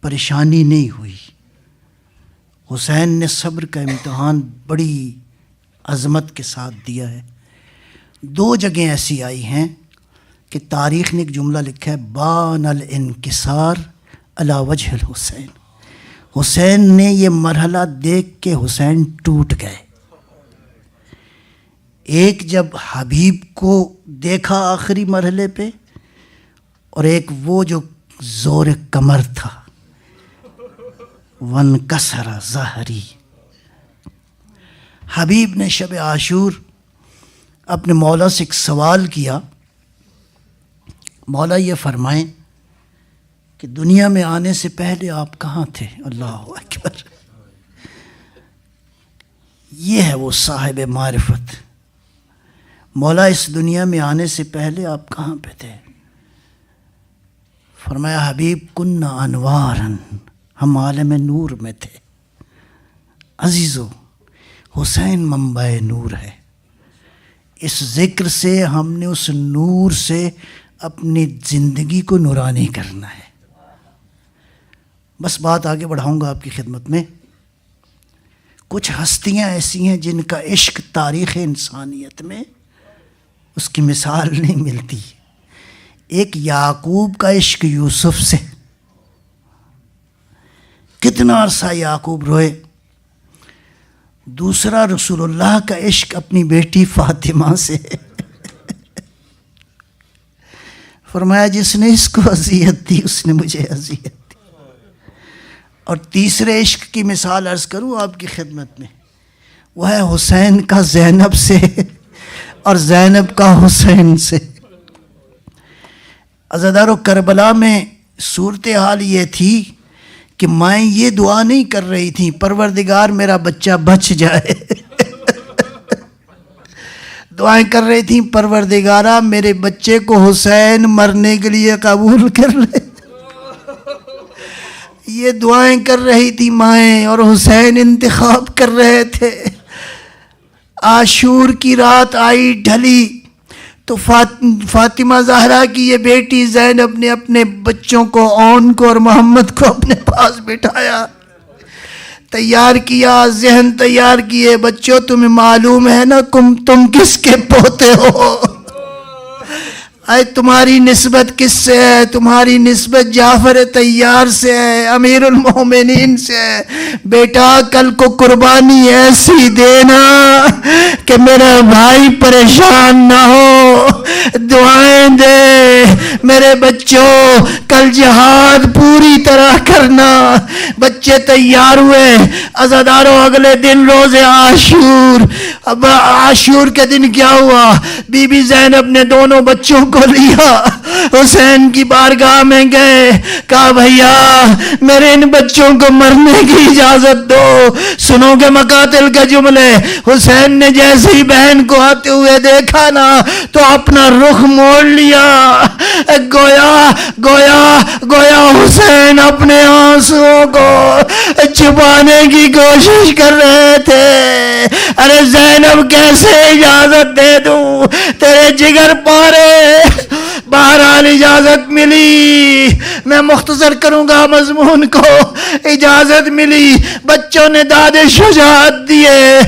پریشانی نہیں ہوئی، حسین نے صبر کا امتحان بڑی عظمت کے ساتھ دیا ہے۔ 2 جگہیں ایسی آئی ہیں کہ تاریخ نے ایک جملہ لکھا ہے، بان الانکسار علی وجہ الحسین۔ حسین نے یہ مرحلہ دیکھ کے حسین ٹوٹ گئے۔ ایک جب حبیب کو دیکھا آخری مرحلے پہ، اور ایک وہ جو زور کمر تھا، وانکسر ظہری۔ حبیب نے شب عاشور اپنے مولا سے ایک سوال کیا، مولا یہ فرمائیں کہ دنیا میں آنے سے پہلے آپ کہاں تھے؟ اللہ اکبر! یہ ہے وہ صاحب معرفت۔ مولا اس دنیا میں آنے سے پہلے آپ کہاں پہ تھے؟ فرمایا حبیب کننا انوارن، ہم عالم نور میں تھے۔ عزیزو، حسین منبع نور ہے۔ اس ذکر سے ہم نے اس نور سے اپنی زندگی کو نورانی کرنا ہے۔ بس بات آگے بڑھاؤں گا آپ کی خدمت میں۔ کچھ ہستیاں ایسی ہیں جن کا عشق تاریخ انسانیت میں اس کی مثال نہیں ملتی۔ ایک یعقوب کا عشق یوسف سے، کتنا عرصہ یعقوب روئے۔ دوسرا رسول اللہ کا عشق اپنی بیٹی فاطمہ سے، فرمایا جس نے اس کو اذیت دی اس نے مجھے اذیت دی۔ اور تیسرے عشق کی مثال عرض کروں آپ کی خدمت میں، وہ ہے حسین کا زینب سے اور زینب کا حسین سے۔ عزادارو، کربلا میں صورتحال یہ تھی کہ مائیں یہ دعا نہیں کر رہی تھیں پروردگار میرا بچہ بچ جائے، دعائیں کر رہی تھیں پروردگارہ میرے بچے کو حسین مرنے کے لیے قبول کر لے۔ یہ دعائیں کر رہی تھی مائیں، اور حسین انتخاب کر رہے تھے۔ عاشور کی رات آئی ڈھلی تو فاطمہ زہرا کی یہ بیٹی زینب نے اپنے بچوں کو، اون کو اور محمد کو اپنے پاس بٹھایا، تیار کیا، ذہن تیار کیے۔ بچوں تمہیں معلوم ہے نا تم کس کے پوتے ہو؟ اے تمہاری نسبت کس سے ہے؟ تمہاری نسبت جعفر طیار سے ہے، امیر المومنین سے ہے۔ بیٹا کل کو قربانی ایسی دینا کہ میرا بھائی پریشان نہ ہو، دعائیں دے میرے بچوں، کل جہاد پوری طرح کرنا۔ بچے تیار ہوئے۔ عزاداروں، اگلے دن روز عاشور۔ اب عاشور کے دن کیا ہوا؟ بی بی زینب نے دونوں بچوں کو لیا حسین کی بارگاہ میں گئے, کہا بھیا میرے ان بچوں کو مرنے کی اجازت دو. سنو گے مقاتل کے جملے. حسین نے جیسے ہی بہن کو آتے ہوئے دیکھا نا تو اپنا رخ موڑ لیا. گویا گویا گویا حسین اپنے آنسوؤں کو چھپانے کی کوشش کر رہے تھے. ارے زینب کیسے اجازت دے دوں تیرے جگر پارے. بہرحال اجازت ملی. میں مختصر کروں گا مضمون کو. اجازت ملی, بچوں نے داد شجاعت دیے.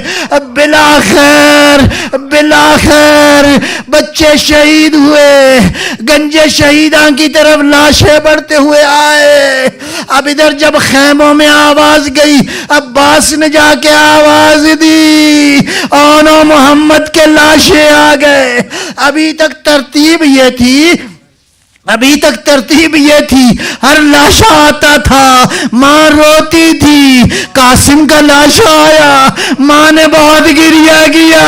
بلاخر بچے شہید ہوئے. گنجے شہیداں کی طرف لاشیں بڑھتے ہوئے آئے. اب ادھر جب خیموں میں آواز گئی, عباس نے جا کے آواز دی, اونو محمد کے لاشیں آ گئے. ابھی تک ترتیب یہ تھی ہر لاشا آتا تھا, ماں روتی تھی. قاسم کا لاشا آیا, ماں نے بہت گریہ کیا.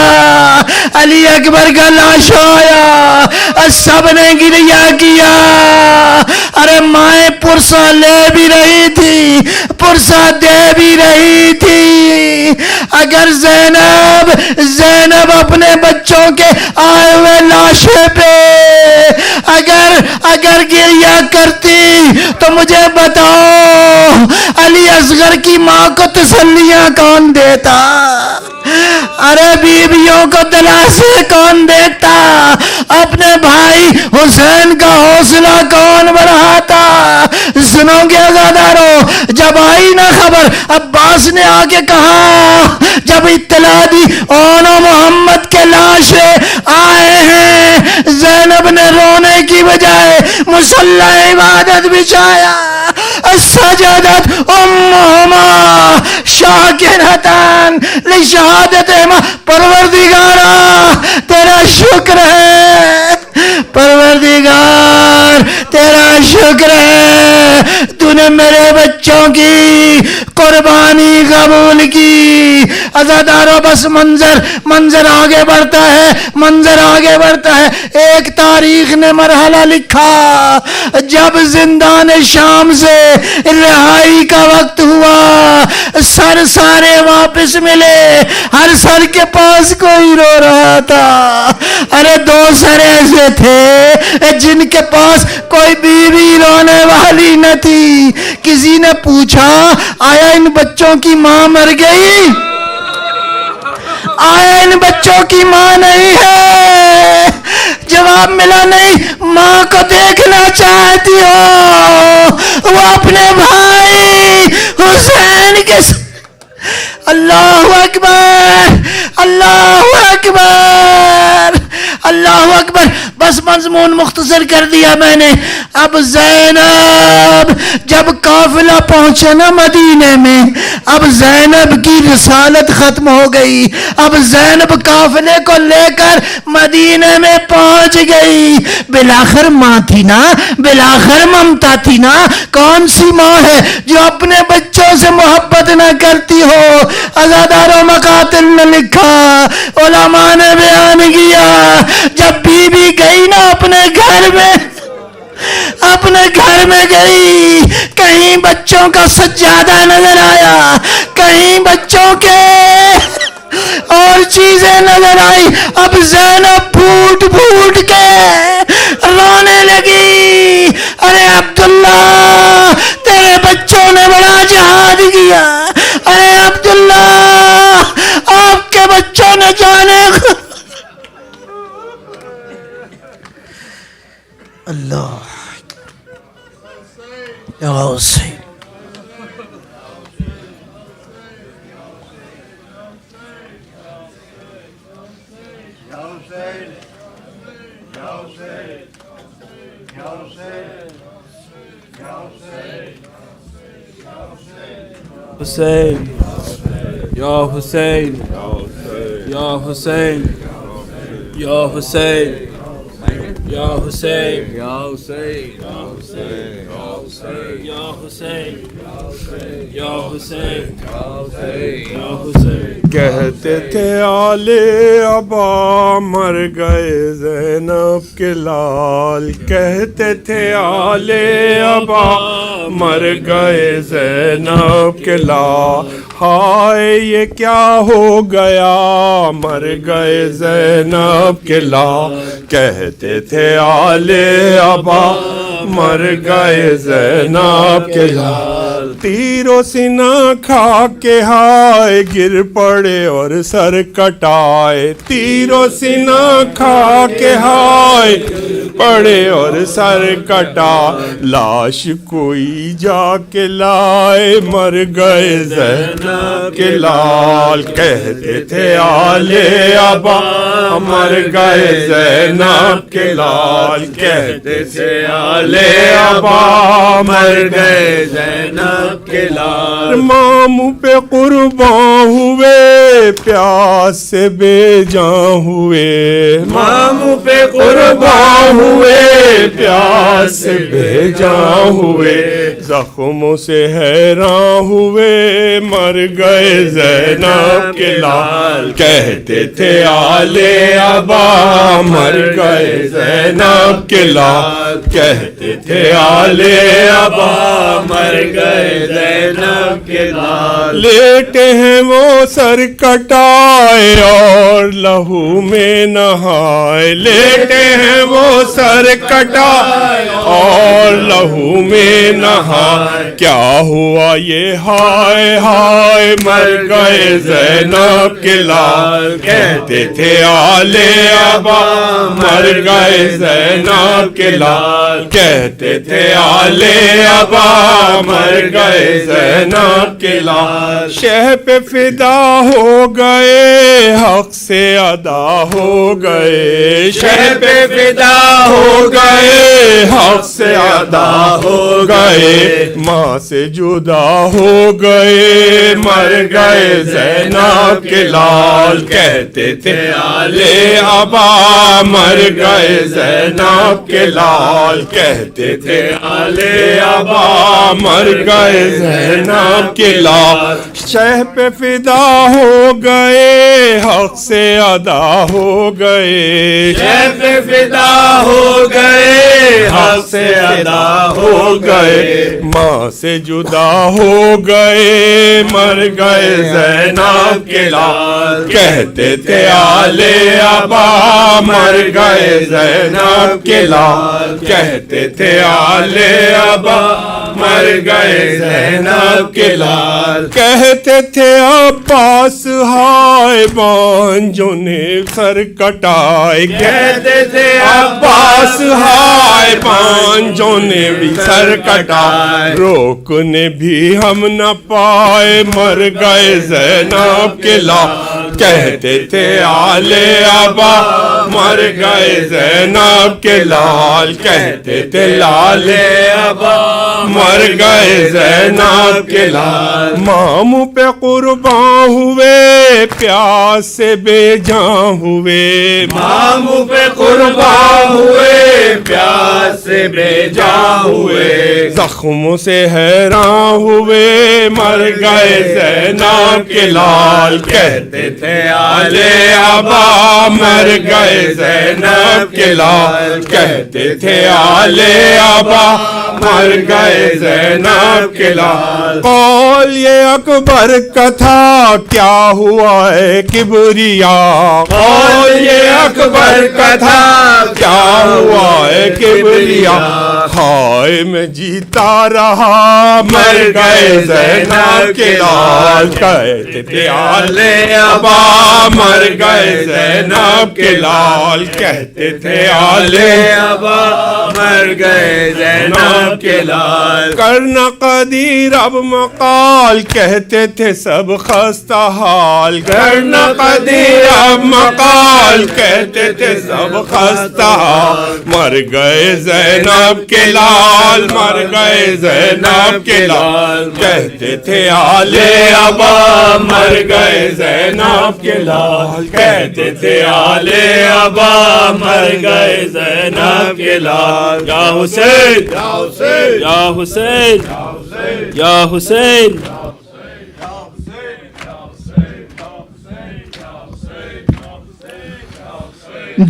علی اکبر کا لاشا آیا, سب نے گریہ کیا. ارے مائیں پرسا لے بھی رہی تھی, پرسا دے بھی رہی تھی. اگر زینب اپنے بچوں کے آئے ہوئے لاشے پہ اگر گریہ کرتی تو مجھے بتاؤ علی اصغر کی ماں کو تسلیاں کون دیتا؟ ارے بیویوں کو دلاسے کون دیتا؟ اپنے بھائی حسین کا حوصلہ کون بڑھاتا؟ سنو گے عزادارو, جب آئی نا خبر, عباس نے آ کے کہا, جب اطلاع دی اونو محمد کے لاشے آئے ہیں, زینب نے رونے کی بجائے مصلی عبادت بچھایا. سجدت امہما شاکرتن لشہادتہما. پروردگارا تیرا شکر ہے, پروردگار تیرا شکر ہے, تو نے میرے بچوں کی قربانی قبول کی. عزادارو بس منظر آگے بڑھتا ہے. ایک تاریخ نے مرحلہ لکھا, جب زندان شام سے رہائی کا وقت ہوا, سر سارے واپس ملے, ہر سر کے پاس کوئی رو رہا تھا. ارے 2 سر ایسے تھے جن کے پاس کوئی بیوی رونے والی نہ تھی. کسی نے پوچھا, آیا ان بچوں کی ماں مر گئی؟ آیا ان بچوں کی ماں نہیں ہے؟ جواب ملا, نہیں. ماں کو دیکھنا چاہتی ہو, وہ اپنے بھائی حسین کے اللہ اکبر, اللہ اکبر, اللہ اکبر. بس مضمون مختصر کر دیا میں نے. اب زینب جب قافلہ پہنچے نا مدینے میں, اب زینب کی رسالت ختم ہو گئی. اب زینب قافلے کو لے کر مدینے میں پہنچ گئی. بلاخر ماں تھی نا, بلاخر ممتا تھی نا. کون سی ماں ہے جو اپنے بچوں سے محبت نہ کرتی ہو؟ عزادارو مقاتل نے لکھا, علماء نے بیان کیا, جب بی بی گئی نا اپنے گھر میں گئی, کہیں بچوں کا سجادہ نظر آیا, کہیں بچوں کے اور چیزیں نظر آئی. اب زینب پھوٹ کے رونے لگی. ارے عبداللہ تیرے بچوں نے بڑا جہاد کیا. ارے عبداللہ آپ کے بچوں نے جانے اللہ یا حسین. حسین یا حسین یا حسین یا حسین یا حسین یا حسین یا حسین. یا حسین یا حسین یا حسین. کہتے تھے آل ابا مر گئے زینب کے لال. کہتے تھے آل ابا مر گئے زینب کے لال. ہائے یہ کیا ہو گیا مر گئے زینب کے لال. کہتے تھے آل ابا مر گئے زینب کے لال. تیروں سینہ کھا کے ہائے گر پڑے اور سر کٹائے. تیروں سینہ کھا کے ہائے پڑے اور سر کٹا. لاش کوئی جا کے لائے مر گئے زینب کے لال. کہتے تھے آل ابا مر گئے زینب کے لال. کہتے تھے آل ابا مر گئے زینب کے لال. ماموں پہ قربان ہوئے پیاس سے بے جان ہوئے. ماموں پہ قربان ہوئے پیاس سے بے جان ہوئے. زخموں سے حیران ہوئے مر گئے زینب کے لال. کہتے تھے آل ابا مر گئے زینب کے لال. کہتے تھے آل ابا مر گئے زینب کے لال. لیٹے ہیں وہ سر کٹائے اور لہو میں نہائے. لیٹے ہیں وہ سر کٹائے اور لہو میں نہائے. کیا ہوا یہ ہائے ہائے مر گئے زینب کے لال. کہتے تھے آل ابا مر گئے زینب کے لال. کہتے تھے آل ابا مر گئے زینب کے لال. شہ پہ فدا ہو گئے حق سے ادا ہو گئے. شہ پہ فدا ہو گئے حق سے ادا ہو گئے. ماں سے جدا ہو گئے مر گئے زینب کے لال. کہتے تھے آل ابا مر گئے زینب کے لال. کہتے تھے آل ابا مر گئے زینب کے لال. شہ پہ فدا ہو گئے حق سے ادا ہو گئے. شہ پہ فدا ہو گئے حق سے ادا ہو گئے. ماں سے جدا ہو گئے مر گئے زینب کے لال. کہتے تھے آل ابا مر گئے زینب کے لال. کہتے تھے آل ابا مر گئے زینب کے لال. کہتے تھے عباس ہائے بانجوں نے سر کٹائے. کہتے تھے عباس ہائے بانجوں نے بھی سر کٹائے. روکنے بھی ہم نہ پائے مر گئے زینب کے لال. کہتے تھے آل ابا مر گئے زینب کے لال. کہتے تھے لال ابا مر گئے زینب کے لال. ماموں پہ قربان ہوئے پیاس سے بے جان ہوئے. ماموں پہ قربان ہوئے پیاس سے بے جان ہوئے. زخموں سے حیران ہوئے مر گئے زینب کے لال. کہتے تھے آل ابا مر گئے زینب کے لال. کہتے تھے آل ابا مر گئے زینب کے لال. قول یہ اکبر کا تھا کیا ہوا ہے کبریا. قول یہ اکبر کا تھا کیا ہوا ہے کبریا. ہائے میں جیتا رہا مر گئے زینب کے لال. کہتے تھے آل ابا مر گئے زینب کے لال. کہتے تھے آل ابا مر گئے زینب کے لال. کرنا قدیر اب مقال. کہتے تھے سب خستہ حال. کرنا قدیر اب مقال. کہتے تھے سب خستہ حال. مر گئے زینب کے لال. مر گئے زینب کے لال. کہتے تھے آل ابا مر گئے زینب کے لال. کہتے تھے آل ابا مر گئے زینب کے لال. یا حسین یا حسین یا حسین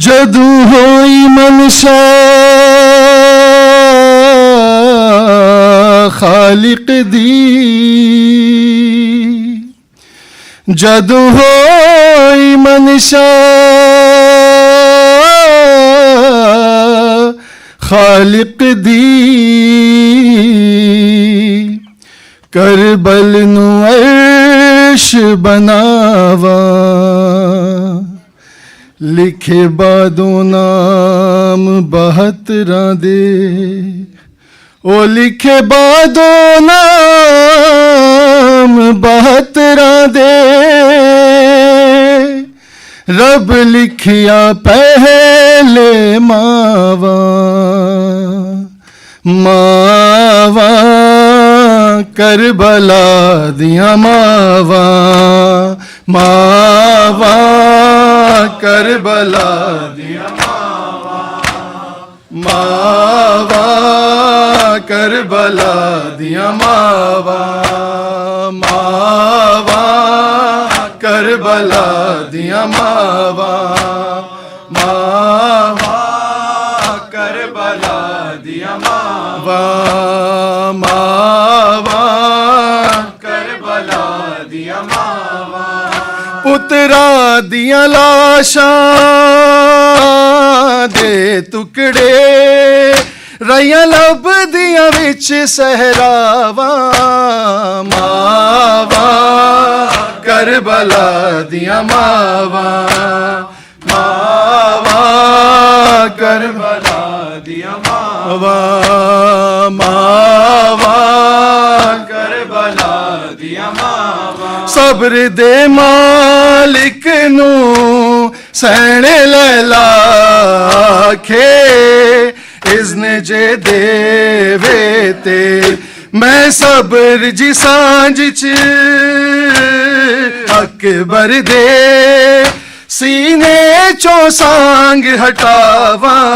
جدو ہوئی منشا خالق دی، جدو ہوئی منشا خالق دی، کربل نو عرش بناوا، لکھے بادوں نام 72 دے، او لکھے بادوں نام 72 دے، رب لکھیا پہلے ماوا، ماوا کربلا دیا ماوا، ماوا کربلا دیا ماوا، ماوا کربلا دیا ماوا، ماوا کربلا دیا ماوا، ماوا کربلا دیا ماوا، ماوا کربلا دیا ماوا، پترا دیا لاشاں دے ٹکڑے، رہیا لب دیا وچ صحراواں، ماوا کربلا دیا ماوا، ماوا کربلا دیا ماوا، ماوا کربلا دیا ماوا، صبر دے مالک نو سین لیلا کھے، اذن جے دے وے تے میں صبر جی سانج چ اکبر دے، سینے چو سانگ ہٹاواں،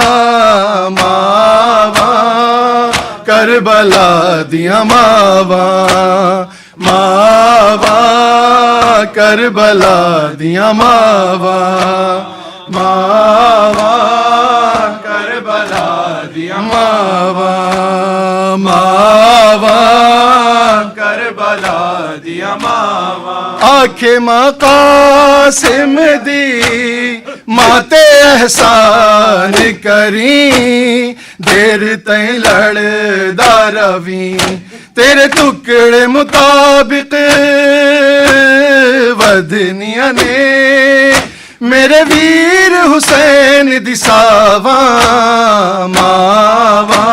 ماوا کربلا دیا ماوا، ماوا کربلا دیا ماوا، ماوا کربلا دیا ماوا، ماوا کربلا دیا ماوا، آنکھیں مقاسم دی ماتے احسان کریں، دیر تئیں لڑدا رویں، تیرے ٹکڑے مطابق ودنیاں نے، میرے ویر حسین دی ساواں، ماوا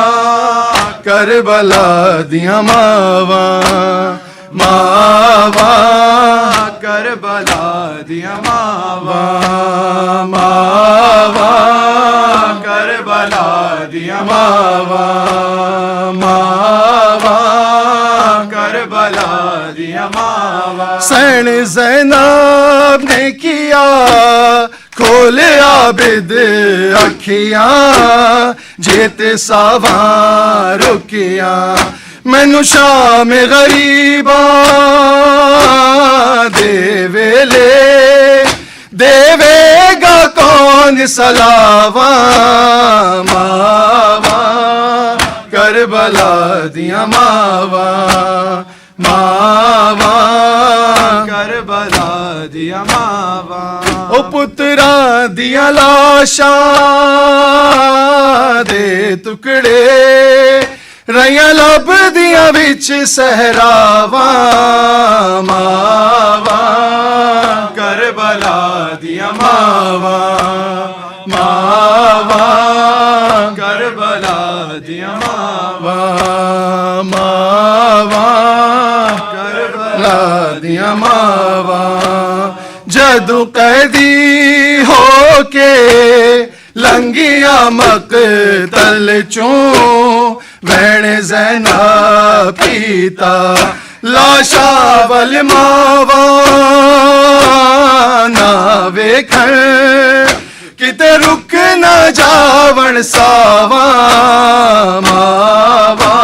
کربلا دیا ماوا، ماوا کربلا دیا ماوا، ماوا کربلا دیا ماوا، ماوا کربلا دیا ماوا، سین زینب نے کیا کھولے عابد اکھیاں، جیتے ساواں رکیاں، مینو شام غریباں دے ویلے، دے گا کون سلاواں، ماوا کربلا دیا ماوا، ماوا کربلا دیا ماوا، او پترا دیا لاشاں دے ٹکڑے، رہیا لب دیا وچ صحراواں، ماوا کربلا دیا ماوا، ماوا کربلا دیا ماوا، ماوا کربلا دیا ماوا، جدو قیدی ہو کے لنگیا مقتل چوں، وین زینب پیتا لاشا ول ماوا نہ ویکھن، کتے رک نہ جاون ساواں، ماوا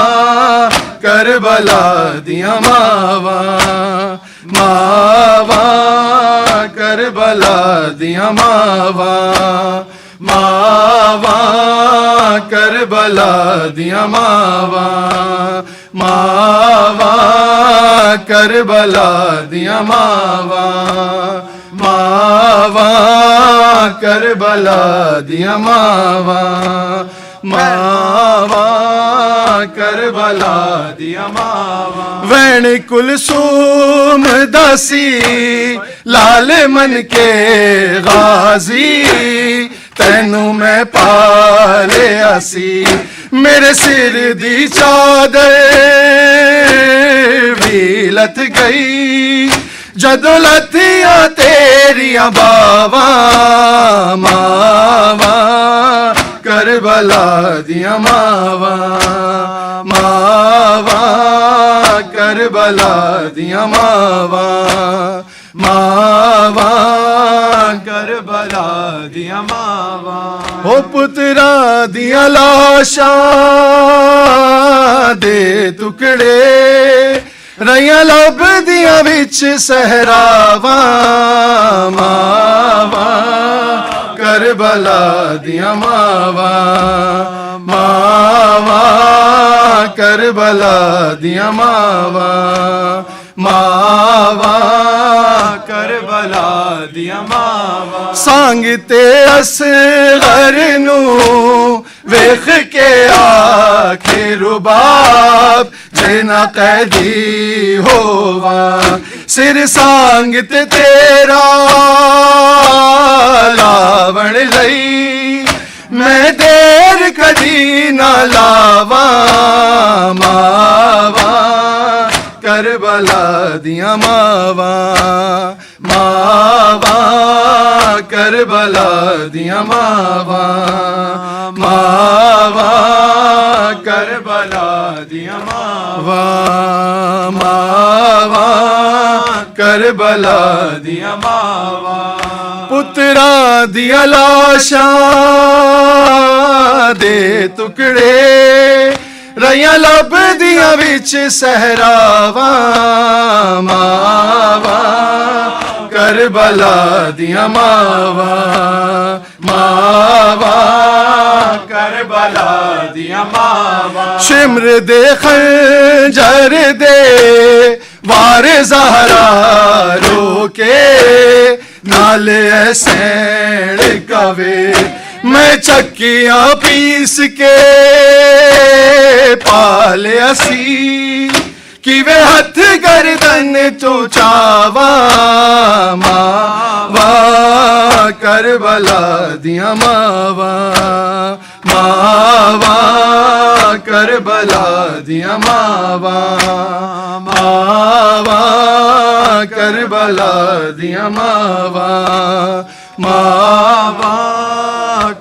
کربلا دیاں ماواں ماواں کربلا دیاں ماواں ماواں کربلا دیاں ماواں ماواں کربلا دیاں ماواں ماواں کربلا دیاں ماواں ماواں کربلا دیاں ماواں وین کلثوم داسی لال من کے غازی تینوں میں پالیا سی میرے سر دی چادر بھی لت گئی جدو لتیاں تیریاں باواں ماواں کربلا دیاں ماواں ماواں کربلا دیاں ماواں ماواں کربلا دیاں ماواں او پترا دیاں لاشاں دے ٹکڑے رہیاں لب دیاں وچ صحراواں ماواں کربلا دیاں ماواں ماواں کربلا دیاں ماواں ماواں کربلا دیاں ماواں سانگ تے اصغر نوں ویکھ کے آکھے رباب جنا قیدی ہوواں سر سانگ تے تیرا لاوݨ لئی میں دیر کدی نہ لاواں ماواں کربلا دیاں ماواں ماواں کربلا دیاں ماواں ماواں کربلا دیاں ماواں ماواں کربلا دیاں ماواں پتراں دیاں لاشاں دے ٹکڑے رہیاں لب دیاں وچ صحراواں ماواں کربلا دیاں ماواں ماواں کربلا دیاں ماواں شمر دے خنجر دے وار زہرا روکے نالے حسین کاوے میں چکیاں پیس کے پالیا سی کیویں ہتھ گردن تو چاواں ماواں کربلا دیاں ماواں ماواں کربلا دیاں ماواں ماواں کربلا دیاں ماواں ماواں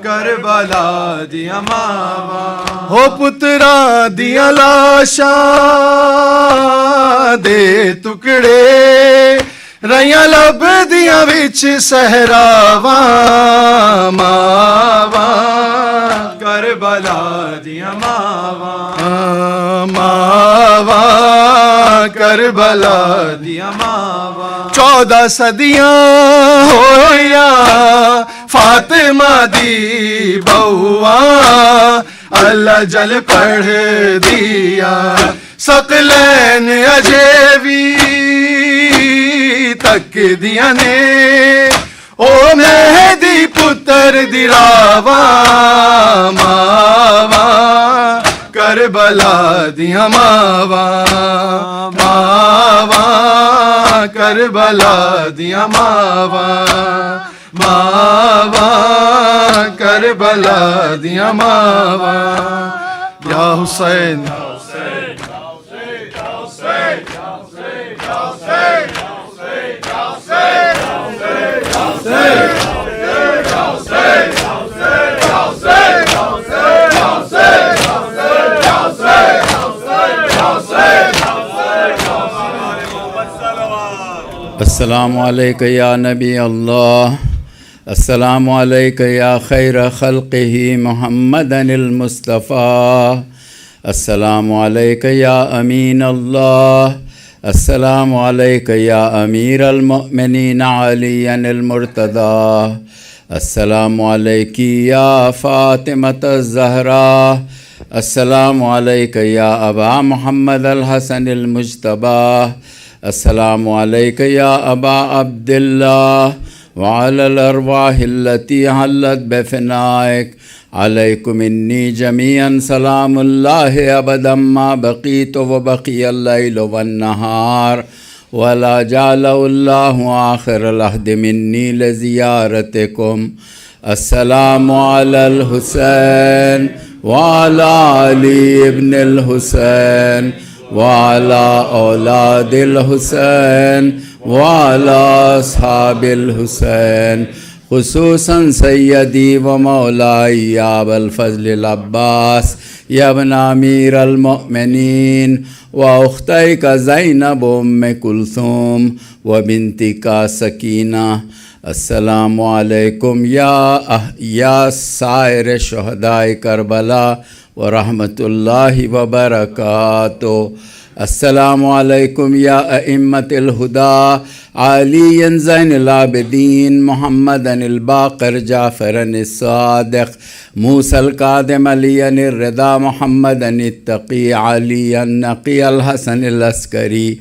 کربلا دیاں ماواں ہو پتراں دیاں لاشاں دے ٹکڑے رہیاں لب دیاں وچ صحراواں ماواں کربلا دیاں ماواں ماواں کربلا دیاں ماواں 14 صدیاں ہویاں فاطمہ دی بہواں اللہ جل پڑھ دیا ثقلین اجے وی تک دیاں نے او مہدی پتر دی راواں ماواں کربلا دیاں ماواں ماواں کربلا دیاں ماواں ماواں کربلا دیاں ماواں یا حسین السلام علیکہ یا نبی اللہ السلام علیکہ یا خیر خلقہ محمد المصطفیٰ السلام علیک یا امین اللہ السلام علیک یا امیر المؤمنین علی المرتضی السلام علیکی یا فاطمۃ الزہرا السلام علیک یا ابا محمد الحسن المجتبی السلام علیک یا ابا عبداللہ وعلى الارواح التي حلت بفنائك عليكم انی جميعا سلام الله ابدا ما بقيت وبقي الليل والنهار ولا جعل الله آخر العهد مني لزيارتكم السلام على الحسين وعلى علي ابن الحسين وعلى أولاد الحسين وعلى أصحاب الحسين خصوصا سيدي ومولاي يا أبا الفضل العباس يا ابن أمير المؤمنين وأختيك زينب أم كلثوم وبنتك سكينة السلام علیکم یا سائر شہداء کربلا ورحمۃ اللہ وبرکاتہ السلام علیکم یا ائمۃ الہدی علی زین العابدین محمد الباقر جعفر الصادق موسى القادم علی الرضا محمد التقی علی النقی الحسن العسکری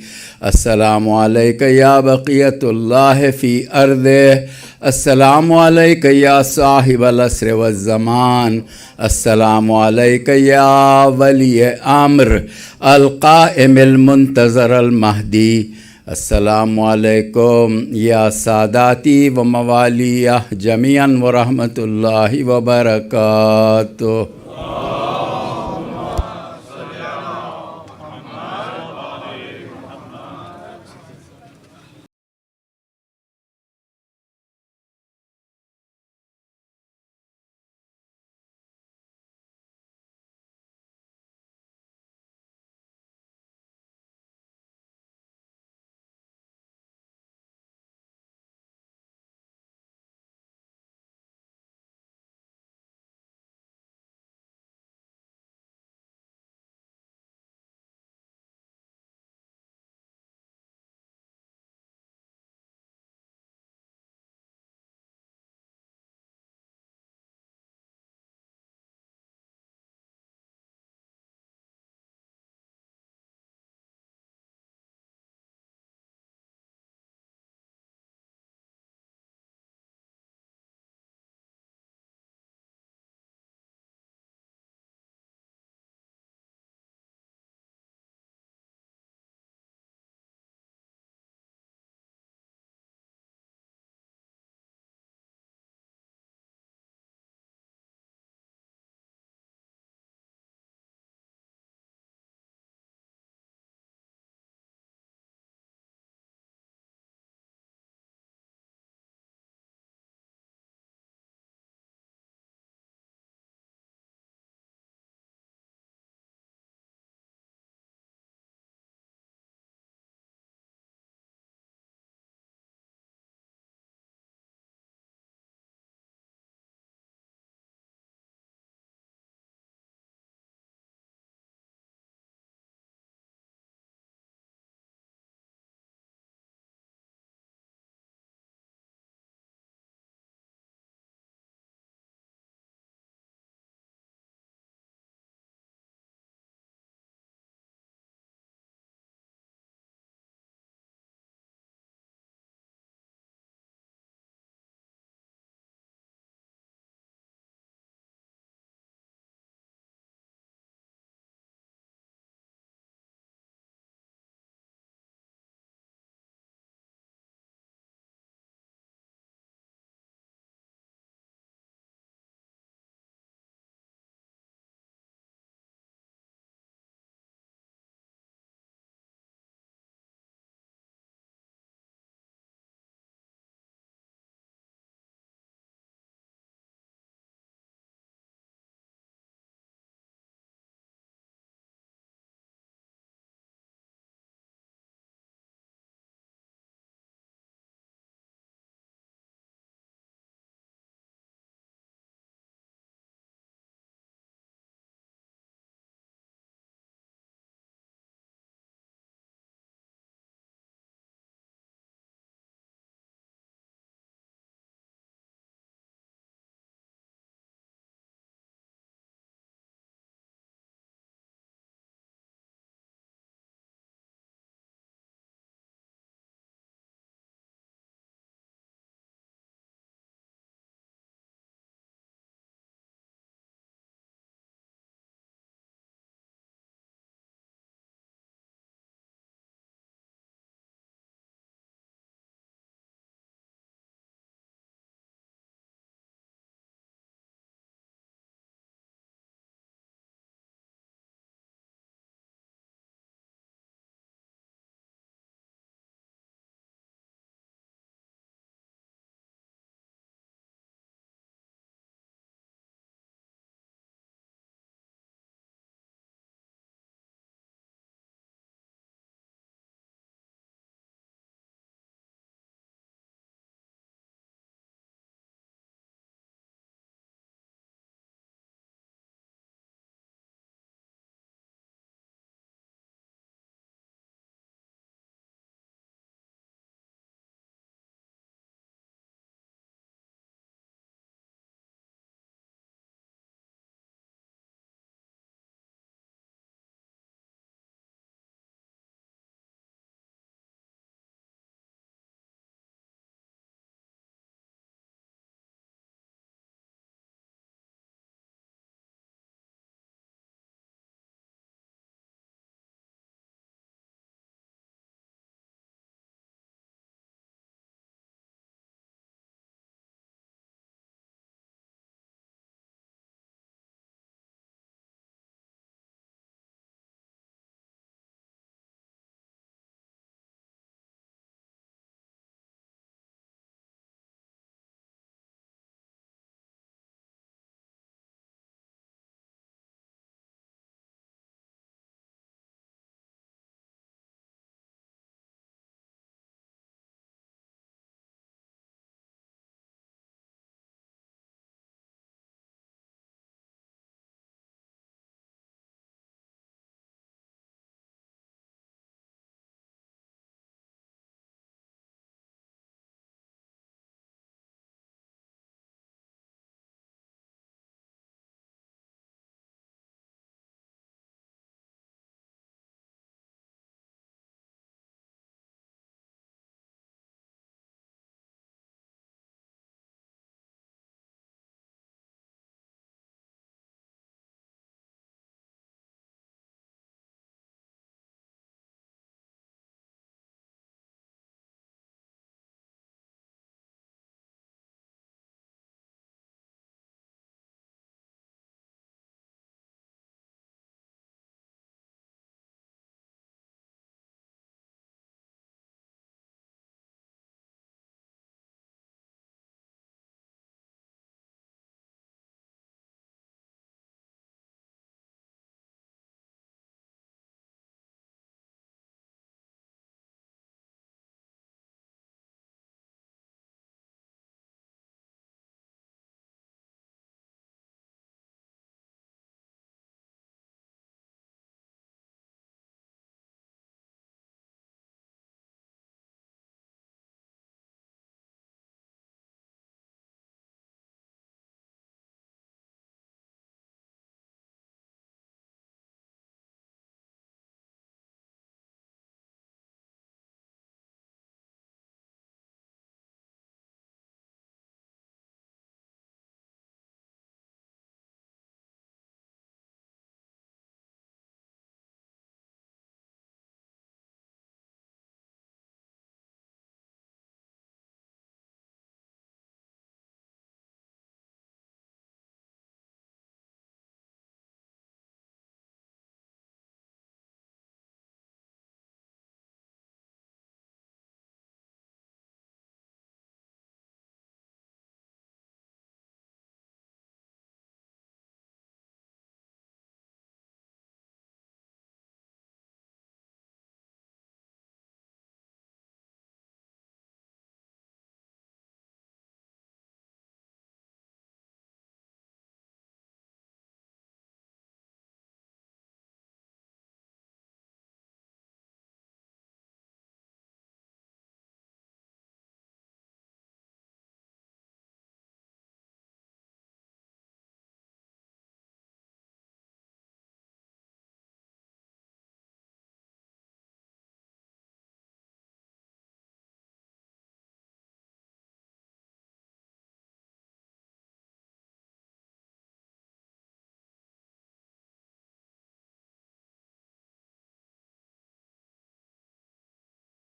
السلام علیک یا بقیت اللہ فی ارضہ السلام علیک یا صاحب العصر والزمان السلام علیک یا ولی امر القائم المنتظر المہدی السلام علیکم یا ساداتی و موالیہ جمیعاً ورحمۃ اللہ وبرکاتہ.